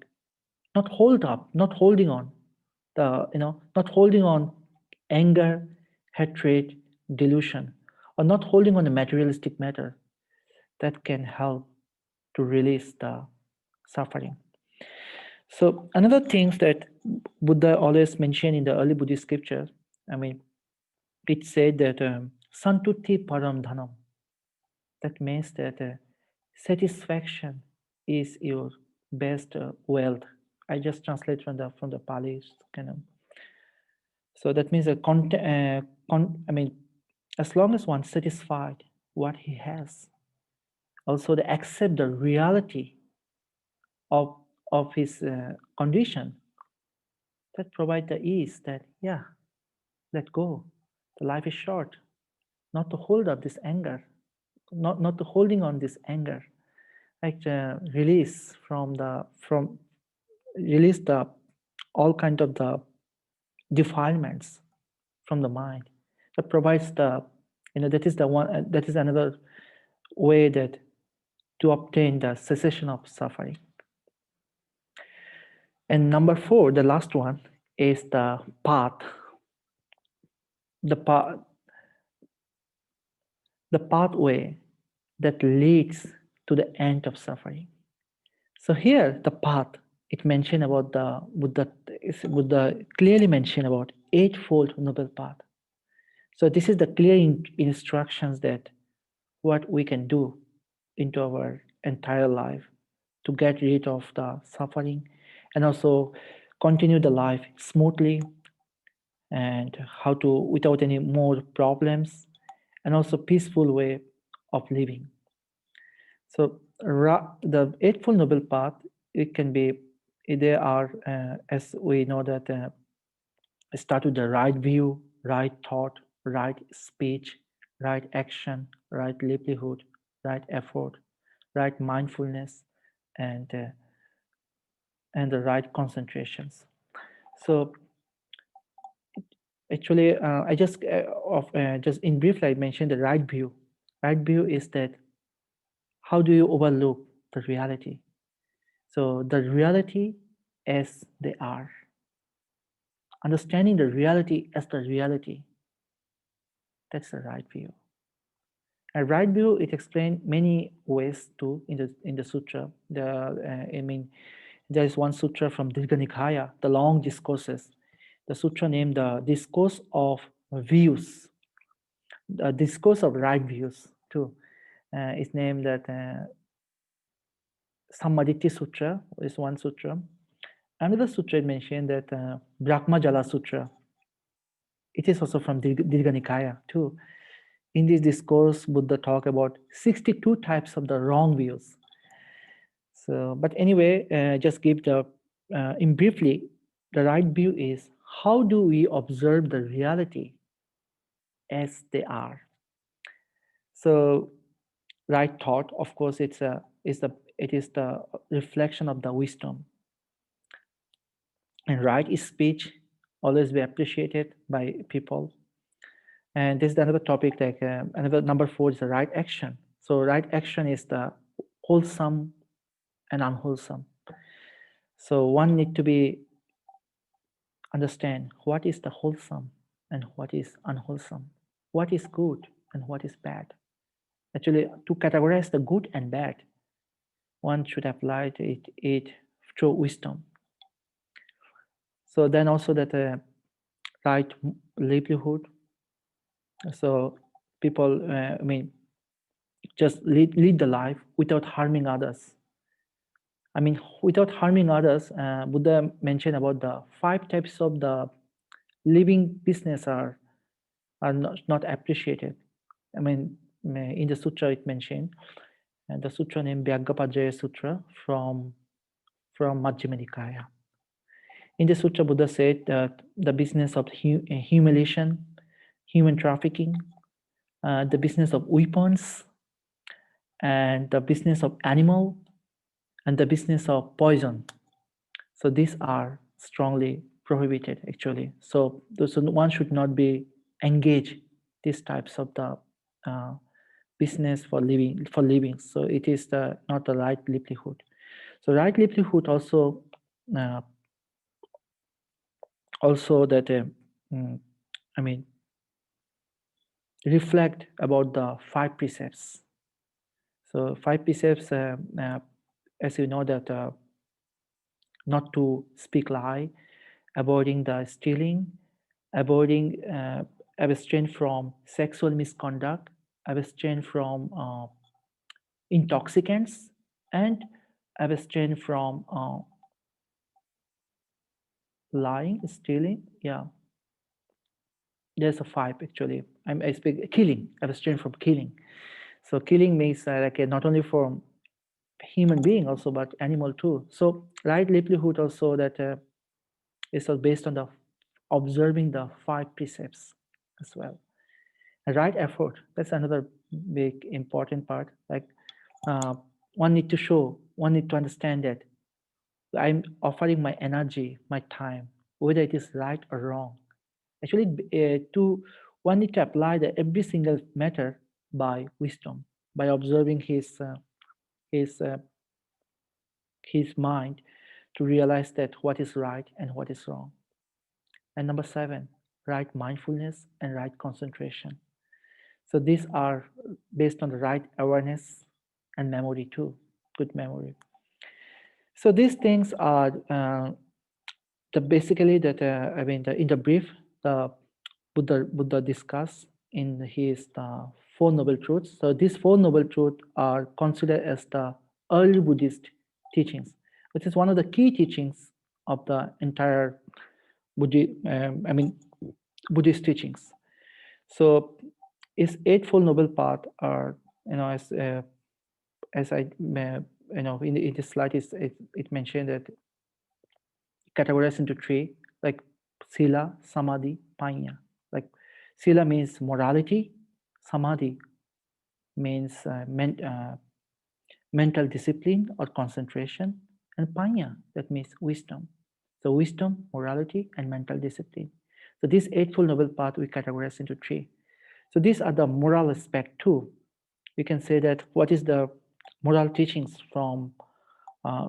not holding on not holding on anger, hatred, delusion, or not holding on a materialistic matter that can help to release the suffering. So another things that Buddha always mentioned in the early Buddhist scriptures, I mean, it said that santuti param dhanam. That means that satisfaction is your best wealth. I just translate from the Pali canon. So that means as long as one's satisfied what he has, also to accept the reality of his condition, that provide the ease that yeah, let go. The life is short. Not to hold up this anger, not to holding on this anger, like release from release the all kind of the defilements from the mind. That provides the that is the one that is another way that to obtain the cessation of suffering. And number 4, the last one, is the path. The path, the pathway that leads to the end of suffering. So here, the path, it mentioned about the Buddha clearly mentioned about eightfold noble path. So this is the clear instructions that what we can do into our entire life to get rid of the suffering, and also continue the life smoothly, and how to without any more problems, and also peaceful way of living. So the Eightfold Noble Path, it can be, they are, as we know that, start with the right view, right thought, right speech, right action, right livelihood, right effort, right mindfulness, and uh, and the right concentrations. So actually, I just in brief, I mentioned the right view. Right view is that how do you overlook the reality? So the reality as they are, understanding the reality as the reality. That's the right view. A right view it explained many ways too in the sutra. I mean, there is one sutra from Dirgha Nikaya, the long discourses. The sutra named the discourse of views, the discourse of right views too. Is named that Sammaditya Sutra is one sutra. Another sutra mentioned that Brahmajala Sutra. It is also from Dirgha Nikaya too. In this discourse, Buddha talk about 62 types of the wrong views. So, but anyway, just give the in briefly, the right view is how do we observe the reality as they are. So, right thought, of course, it is the reflection of the wisdom, and right speech always be appreciated by people. And this is another topic, like another number 4 is the right action. So, right action is the wholesome and unwholesome. So one need to be understand what is the wholesome and what is unwholesome, what is good and what is bad. Actually, to categorize the good and bad, one should apply it through wisdom. So then also that right livelihood. So people, I mean, just lead the life without harming others. I mean, without harming others, Buddha mentioned about the 5 types of the living business are not appreciated. I mean, in the sutra it mentioned, and the sutra named Vyaggapadjaya Sutra from Majjhima Nikaya. In the sutra, Buddha said that the business of humiliation, human trafficking, the business of weapons, and the business of animal, and the business of poison. So these are strongly prohibited actually. So one should not be engaged these types of the uh, business for living. So it is the not the right livelihood. So right livelihood uh, also that mm, I mean reflect about the 5 precepts. So 5 precepts, as you know that not to speak lie, avoiding the stealing, avoiding abstain from sexual misconduct, abstain from intoxicants, and abstain from lying, stealing. Yeah, there's a 5 actually. I speak killing, abstain from killing. So killing means like not only from human being also, but animal too. So right livelihood also that is based on the observing the 5 precepts as well. And right effort, that's another big important part. Like uh, one need to understand that I'm offering my energy, my time, whether it is right or wrong. Actually, to one need to apply the every single matter by wisdom, by observing his uh, his mind to realize that what is right and what is wrong. And number 7, right mindfulness and right concentration. So these are based on the right awareness and memory too, good memory. So these things are the basically that I mean in the brief the Buddha discussed in his Four Noble Truths. So these Four Noble Truths are considered as the early Buddhist teachings, which is one of the key teachings of the entire I mean Buddhist teachings. So its Eightfold Noble Path are as I in this slide it mentioned that categorized into 3 like sila, samadhi, panya. Like Sila means morality, samadhi means mental discipline or concentration, and panya, that means wisdom. So wisdom, morality, and mental discipline. So this Eightfold Noble Path we categorize into three. So these are the moral aspect too. We can say that what is the moral teachings from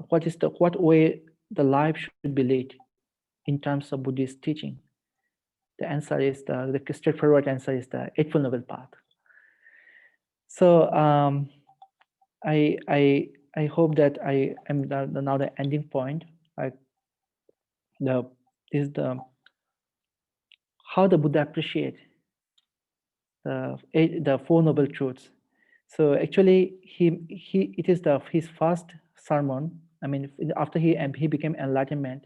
what way the life should be led in terms of Buddhist teaching. The answer is the straightforward answer is the Eightfold Noble Path. So I hope that I am now the ending point. I, the is the how the Buddha appreciate the Four Noble Truths. So actually, he it is the his first sermon. I mean, after he became enlightenment,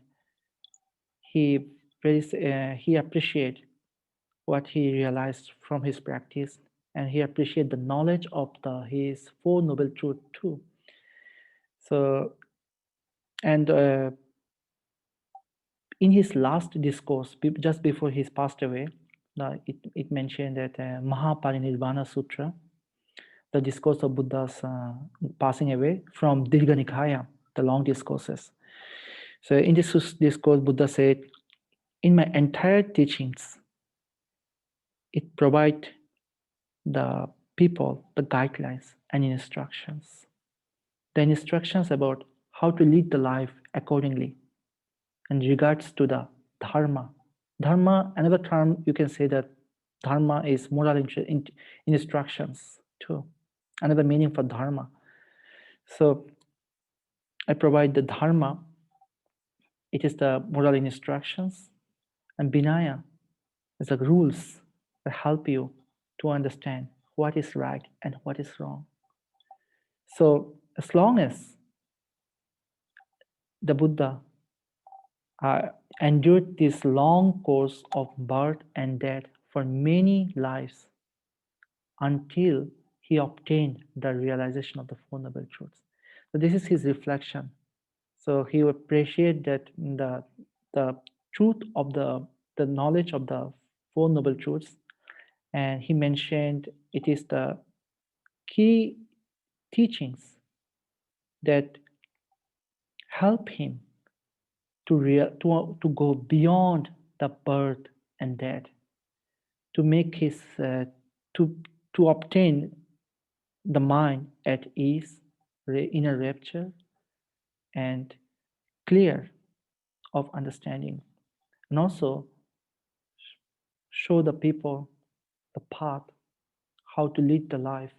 he he appreciate what he realized from his practice, and he appreciate the knowledge of his Four Noble Truth too. So and in his last discourse, just before he passed away, it mentioned that Mahaparinirvana Sutra, the discourse of Buddha's passing away from Dirgha Nikaya, the long discourses. So in this discourse, Buddha said, in my entire teachings, it provides the people the guidelines and instructions. The instructions about how to lead the life accordingly in regards to the dharma. Dharma, another term you can say that dharma is moral instructions too. Another meaning for dharma. So I provide the dharma, it is the moral instructions, and vinaya is the rules that help you to understand what is right and what is wrong. So as long as the Buddha endured this long course of birth and death for many lives until he obtained the realization of the Four Noble Truths. So this is his reflection. So he would appreciate that the truth of the knowledge of the Four Noble Truths, and he mentioned it is the key teachings that help him to go beyond the birth and death, to make his to obtain the mind at ease, inner rapture, and clear of understanding, and also show the people the path how to lead the life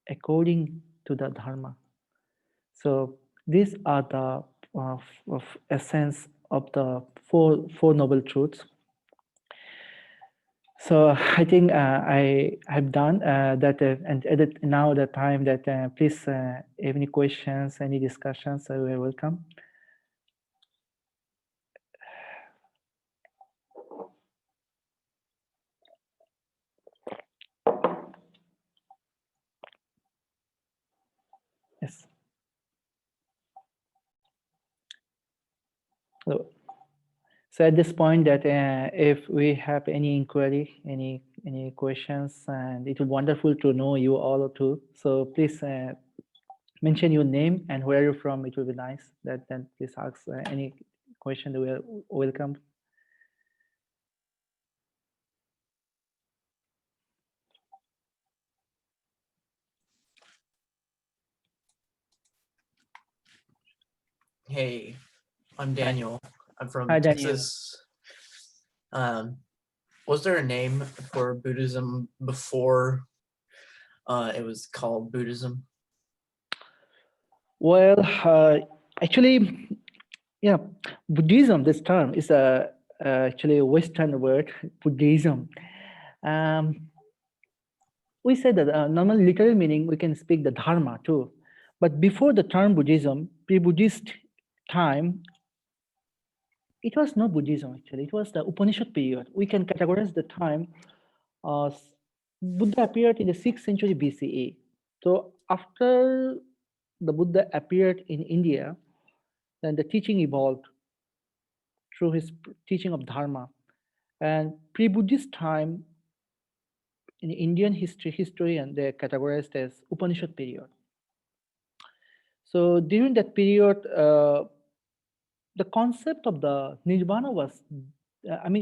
according to the dharma. So these are the essence of the four noble truths. So I think I have done that, and now the time that please any questions, any discussions, we are welcome. Yes. So at this point, that if we have any inquiry, any questions, and it would be wonderful to know you all too. So please mention your name and where you're from. It will be nice. That then please ask any question. We are welcome. Hey, I'm Daniel. I'm from Hi, Daniel. Texas. Was there a name for Buddhism before it was called Buddhism? Well, actually, yeah, Buddhism. This term is actually a Western word, Buddhism. We said that normal literal meaning we can speak the dharma too, but before the term Buddhism, pre-Buddhist time, it was not Buddhism actually. It was the Upanishad period. We can categorize the time. Buddha appeared in the 6th century BCE. So after the Buddha appeared in India, then the teaching evolved through his teaching of Dharma. And pre-Buddhist time, in Indian historian, they categorized as Upanishad period. So during that period, the concept of the nirvana was,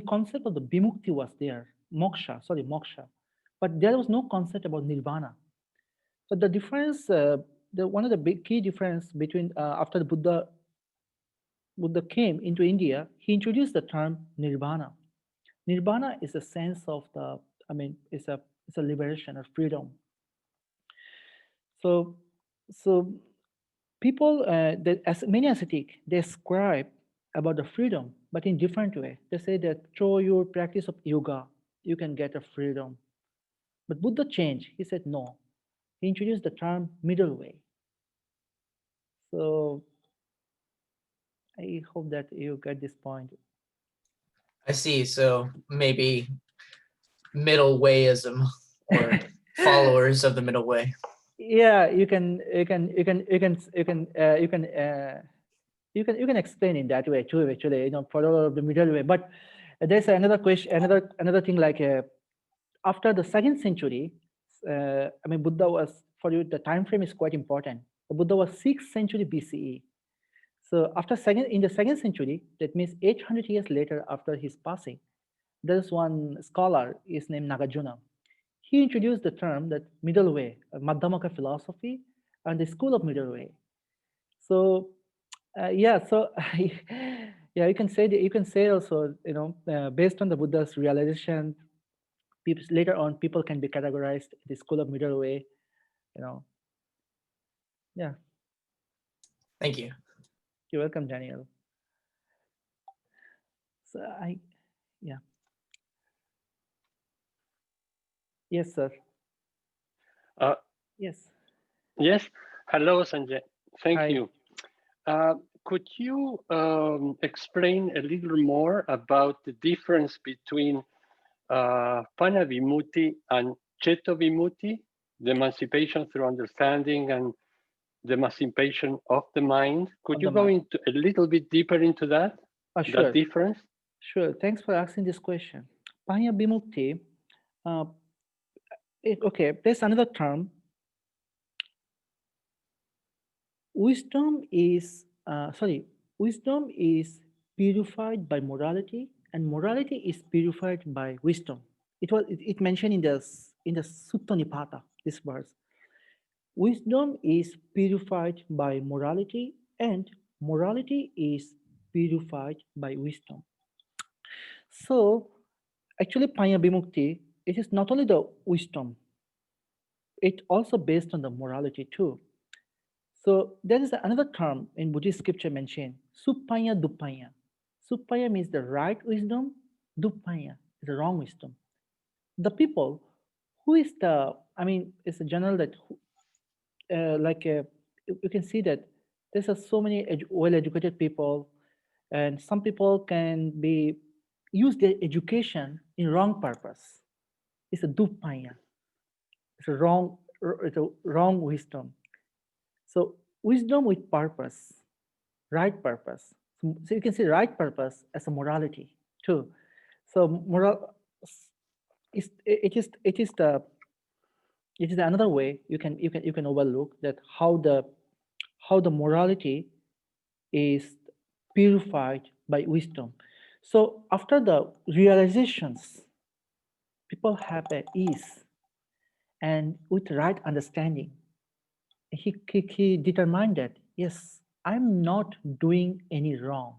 concept of the vimukti was there, moksha, but there was no concept about nirvana. So the difference, one of the big key difference between after the Buddha came into India, he introduced the term nirvana. Nirvana is a sense of the, it's a liberation or freedom. So, so people, as many ascetic, they ascribe about the freedom, but in different way. They say that through your practice of yoga, you can get a freedom. But Buddha changed. He said no. He introduced the term middle way. So I hope that you get this point. I see. So maybe middle wayism or followers of the middle way. Yeah, you can explain in that way too. Actually, follow the middle way. But there's another question, another thing like after the second century, Buddha was, for you, the time frame is quite important. Buddha was 6th century BCE. So in the second century, that means 800 years later after his passing, there's one scholar is named Nagarjuna. He introduced the term that middle way, Madhyamaka philosophy, and the school of middle way. So yeah, you can say that, you can say also, based on the Buddha's realization, people later on people can be categorized the school of middle way, you know. Yeah, Thank you. you're welcome, Daniel. So yeah, yes, sir. Uh, Yes. yes. Hello, Sanjay. Thank Hi. you. Could you explain a little more about the difference between Panavimutti and Cettovimutti, the emancipation through understanding and the emancipation of the mind? Could On you the go mind. into a little bit deeper into that Sure. difference? Sure. Thanks for asking this question. Panya Bimukti. Uh, okay, there's another term. Wisdom is wisdom is purified by morality, and morality is purified by wisdom. It mentioned in the Sutta Nipata, this verse. Wisdom is purified by morality, and morality is purified by wisdom. So actually, Panya Bimukti, it is not only the wisdom, it also based on the morality too. So there is another term in Buddhist scripture mentioned, Suppanya Duppanya. Suppanya means the right wisdom, Duppanya is the wrong wisdom. The people who is the, it's a general that, you can see that there's so many well-educated people, and some people can be use their education in wrong purpose. It's a Duppanya. It's a wrong wisdom. So wisdom with purpose, right purpose. So you can see right purpose as a morality too. So moral it is another way you can overlook that how the morality is purified by wisdom. So after the realizations, people have a ease, and with right understanding, he determined that yes, I'm not doing any wrong.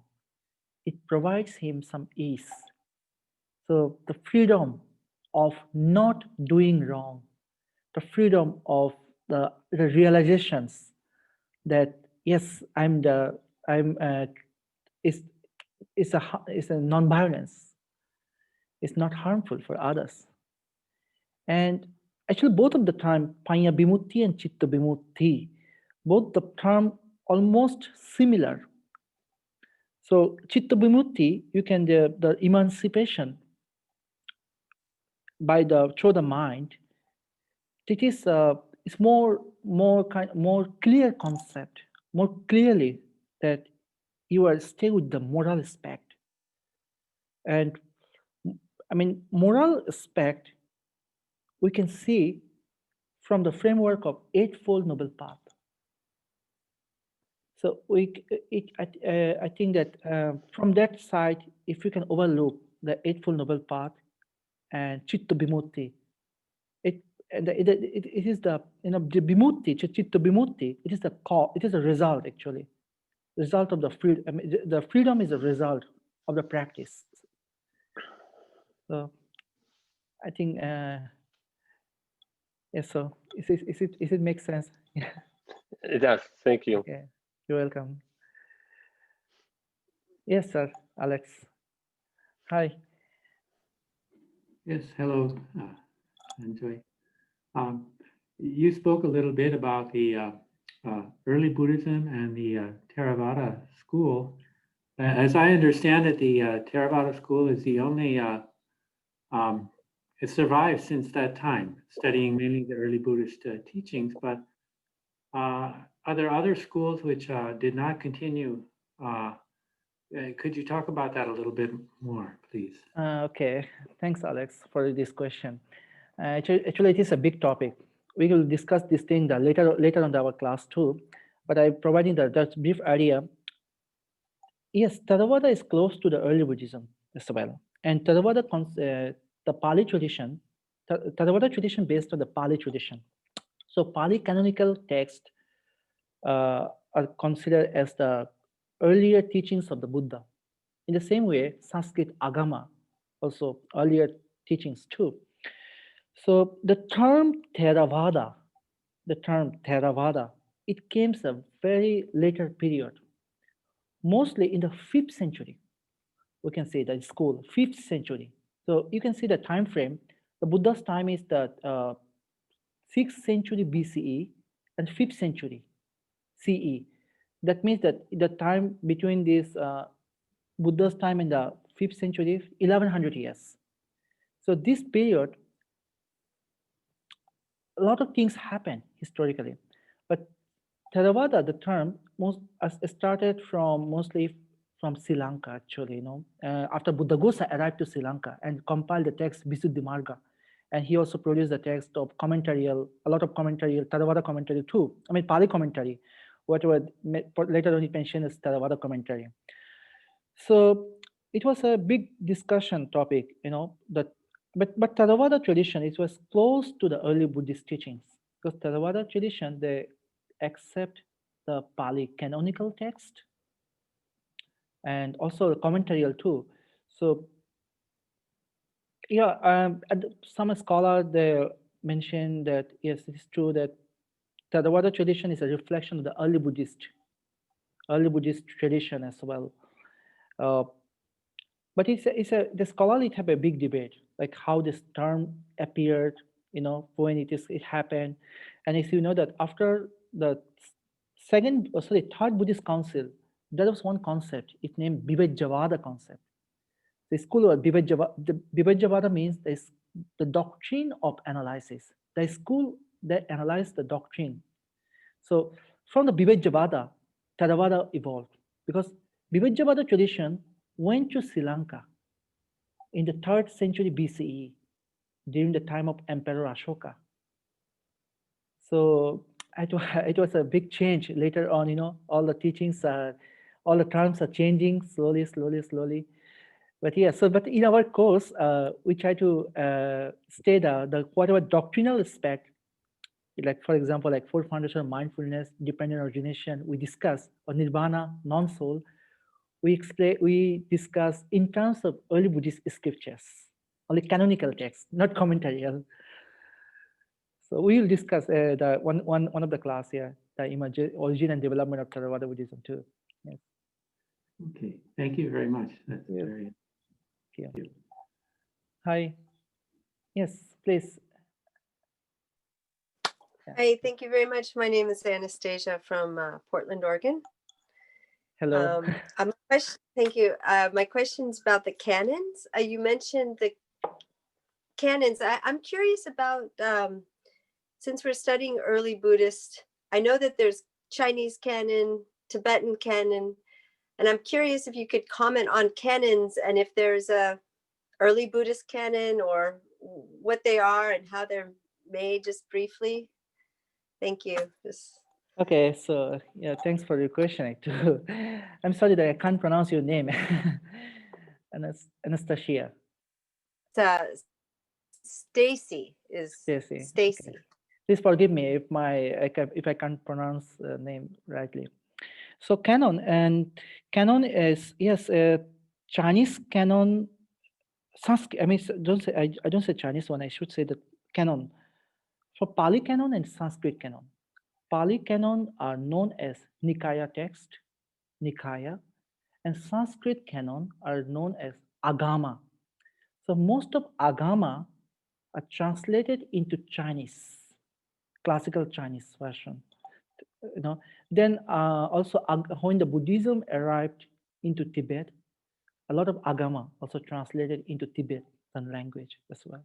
It provides him some ease. So the freedom of not doing wrong, the freedom of the realizations that yes, I'm is is a non-violence. It's not harmful for others. And actually, both of the term Panya Bimutti and Chitta Bimutti, both the term almost similar. So Chitta Bimutti, you can the emancipation by the through the mind. It is it's more clear concept, more clearly that you are stay with the moral aspect. And moral aspect we can see from the framework of Eightfold Noble Path. So I think that from that side, if we can overlook the Eightfold Noble Path and Chitta Vimutti, it is the the Vimutti, Chitta Vimutti. It is the cause. It is a result actually, result of the freedom. I mean, the freedom is a result of the practice. So I think yes. So is it make sense? Yeah. It does. Thank you. Okay. You're welcome. Yes, sir. Alex. Hi. Yes, hello, Enjoy. You spoke a little bit about the early Buddhism and the Theravada school. As I understand it, the Theravada school is the only, it survived since that time, studying mainly the early Buddhist teachings, but are there other schools which did not continue? Could you talk about that a little bit more, please? Okay. Thanks, Alex, for this question. Actually, it is a big topic. We will discuss this thing later on our class too. But I'm providing that brief idea. Yes, Theravada is close to the early Buddhism as well. And Theravada, the Pali tradition, Theravada tradition based on the Pali tradition. So Pali canonical texts are considered as the earlier teachings of the Buddha. In the same way, Sanskrit Agama, also earlier teachings too. So the term Theravada, it came a very later period, mostly in the 5th century. We can say that school, 5th century. So you can see the time frame. The Buddha's time is the 6th century BCE and 5th century CE. That means that the time between this Buddha's time and the 5th century, 1100 years. So this period, a lot of things happen historically, but Theravada, the term, started from mostly from Sri Lanka, actually. After Buddhaghosa arrived to Sri Lanka and compiled the text Visuddhimagga, and he also produced the text of commentarial, a lot of commentarial, Theravada commentary too. I mean, Pali commentary, whatever later on he mentioned as Theravada commentary. So it was a big discussion topic, but Theravada tradition, it was close to the early Buddhist teachings, because Theravada tradition, they accept the Pali canonical text and also the commentarial too. So yeah, and some scholar they mentioned that yes, it is true that Theravada tradition is a reflection of the early Buddhist tradition as well. But the scholarly have a big debate, like how this term appeared, when it happened. And if you know that after the third Buddhist council, there was one concept, it named Vivajjavada concept. The school of Vivajjavada means the doctrine of analysis. The school that analyzed the doctrine. So from the Vivajjavada, Theravada evolved, because Vivajjavada tradition went to Sri Lanka in the 3rd century BCE during the time of Emperor Ashoka. So it was a big change later on. All the teachings all the terms are changing slowly. But yeah, but in our course, we try to stay the whatever doctrinal aspect, like for example, like 4 foundation of mindfulness, dependent origination, we discuss, or nirvana, non-soul. We discuss in terms of early Buddhist scriptures, only canonical texts, not commentary. So we will discuss the one of the class here, the origin and development of Theravada Buddhism too. Yes. Okay, thank you very much. That's Yes. very. Thank you. Hi. Yes, please. Yeah. Hi, thank you very much. My name is Anastasia from Portland, Oregon. Hello. Thank you. My question's about the canons. You mentioned the canons. I'm curious about, since we're studying early Buddhist, I know that there's Chinese canon, Tibetan canon, and I'm curious if you could comment on canons and if there's a early Buddhist canon or what they are and how they're made, just briefly? Thank you. Okay, so yeah, thanks for your question. Actually, I'm sorry that I can't pronounce your name, Anastasia. Uh, Stacy is Stacy. Stacy. Okay. Please forgive me if I can't pronounce the name rightly. So canon is, yes, Chinese canon. Sanskrit. I mean, don't say I don't say Chinese one. I should say the canon. For Pali canon and Sanskrit canon. Pali canon are known as Nikaya text, Nikaya, and Sanskrit canon are known as Agama. So most of Agama are translated into Chinese, classical Chinese version. Then also when the Buddhism arrived into Tibet, a lot of Agama also translated into Tibetan language as well.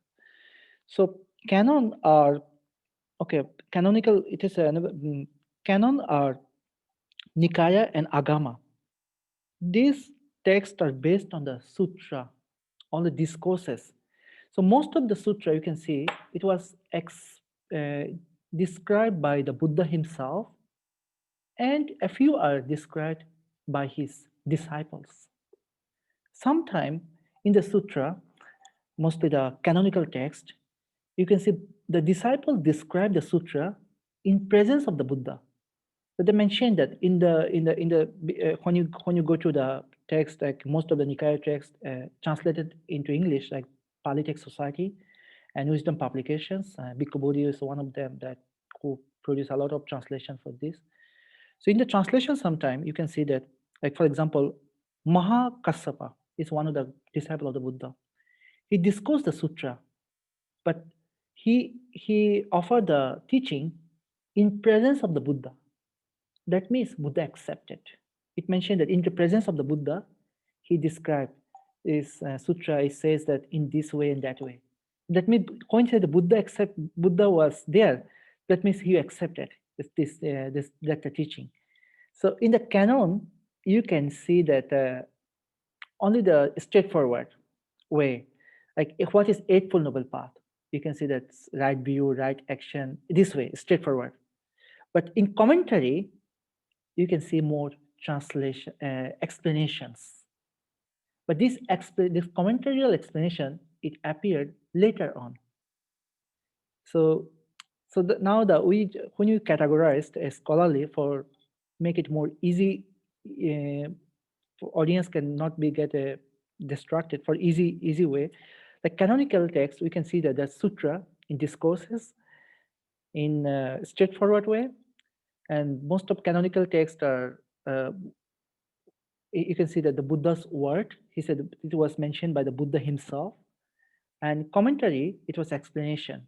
So canon are, okay, canonical, it is another, canon are Nikaya and Agama. These texts are based on the sutra, on the discourses. So most of the sutra, you can see, it was described by the Buddha himself, and a few are described by his disciples. Sometime in the sutra, mostly the canonical text, you can see the disciples describe the sutra in presence of the Buddha. So they mentioned that when you go to the text, like most of the Nikaya text translated into English, like Pali Text Society and Wisdom Publications, Bhikkhu Bodhi is one of them that who produce a lot of translation for this. So in the translation, sometime you can see that, like for example, Mahakassapa is one of the disciples of the Buddha. He discoursed the sutra, but he offered the teaching in presence of the Buddha. That means Buddha accepted. It mentioned that in the presence of the Buddha, he described this sutra. It says that in this way and that way. That means when he said the Buddha was there, that means he accepted that teaching. So in the canon, you can see that only the straightforward way, like what is Eightfold Noble Path, you can see that right view, right action, this way, straightforward. But in commentary, you can see more translation, explanations. But this commentarial explanation, it appeared later on. So now that when you categorized a scholarly for make it more easy, for audience cannot be distracted for easy way. The canonical text, we can see that the sutra in discourses in a straightforward way, and most of canonical texts are, you can see that the Buddha's word, he said it was mentioned by the Buddha himself, and commentary, it was explanation.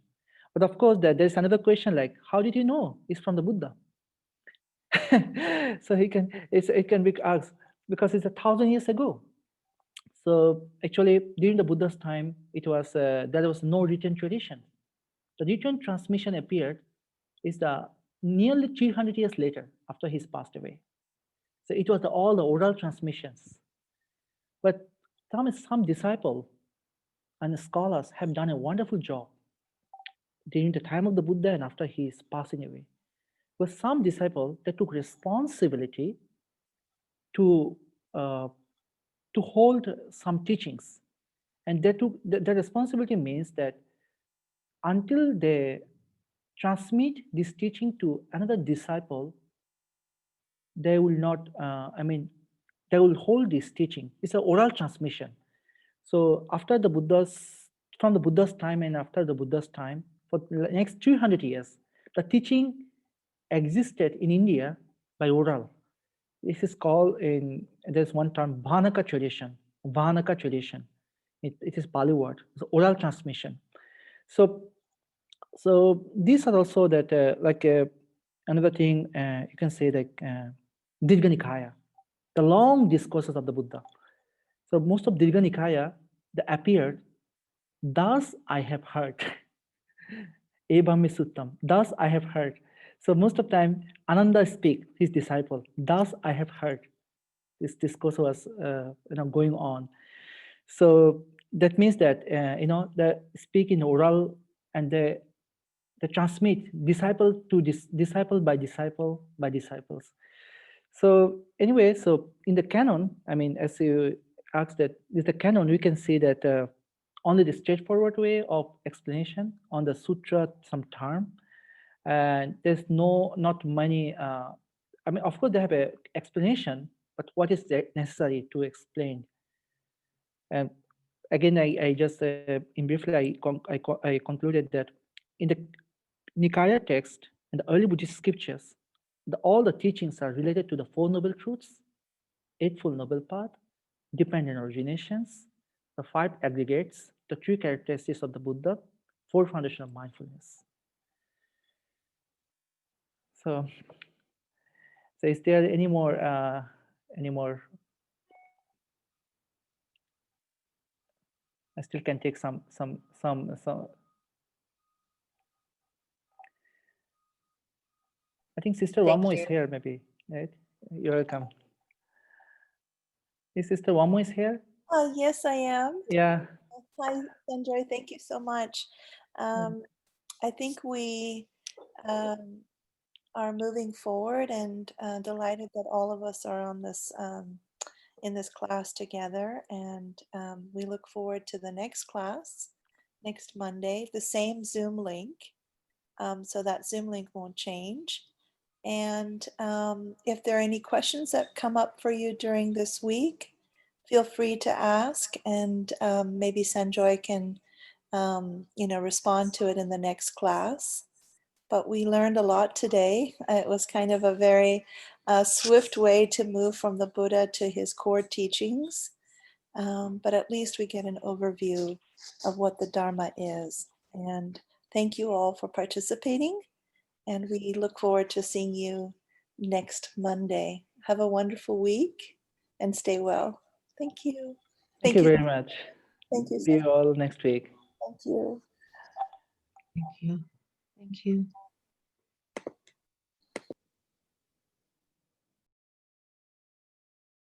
But of course, there's another question like, how did you know it's from the Buddha? So it can be asked because it's 1,000 years ago. So actually, during the Buddha's time, there was no written tradition. The written transmission appeared is nearly 300 years later after he's passed away. So it was all the oral transmissions. But some disciples and scholars have done a wonderful job during the time of the Buddha and after he is passing away. But some disciples, they took responsibility to hold some teachings. And they took the responsibility means that until they transmit this teaching to another disciple, they will not, they will hold this teaching. It's an oral transmission. So from the Buddha's time and after the Buddha's time, for the next 200 years, the teaching existed in India by oral. This is called there's one term, Bhanaka tradition. Bhanaka tradition. It is Pali word, it's oral transmission. So these are also that another thing you can say like Dirgha Nikaya, the long discourses of the Buddha. So most of Dirgha Nikaya, they appeared, thus I have heard. Ebami Suttam, thus I have heard. So most of the time, Ananda speak, his disciple, thus I have heard. This discourse was going on. So that means that the speak in oral and the transmit disciple to disciple by disciple by disciples. So anyway, so in the canon, I mean, as you asked, that with the canon, we can see that only the straightforward way of explanation on the sutra, some term, and there's not many. I mean, of course, they have a explanation, but what is necessary to explain? And again, I just in briefly, I concluded that in the Nikaya text and the early Buddhist scriptures, all the teachings are related to the Four Noble Truths, Eightfold Noble Path, dependent originations, the five aggregates, the three characteristics of the Buddha, four foundations of mindfulness. So is there any more? I still can take some. I think Sister Thank Wamo you. is here, maybe, right? You're welcome. Is Sister Wamo is here? Yes, I am. Yeah. Hi, Sanjoy. Thank you so much. I think we are moving forward, and delighted that all of us are on this in this class together. And we look forward to the next class next Monday, the same Zoom link. So that Zoom link won't change. And if there are any questions that come up for you during this week, feel free to ask, and maybe Sanjoy can, respond to it in the next class. But we learned a lot today. It was kind of a very swift way to move from the Buddha to his core teachings. But at least we get an overview of what the Dharma is. And thank you all for participating. And we look forward to seeing you next Monday. Have a wonderful week and stay well. Thank you. Thank you very much. Thank you. See you all next week. Thank you. Thank you. Thank you.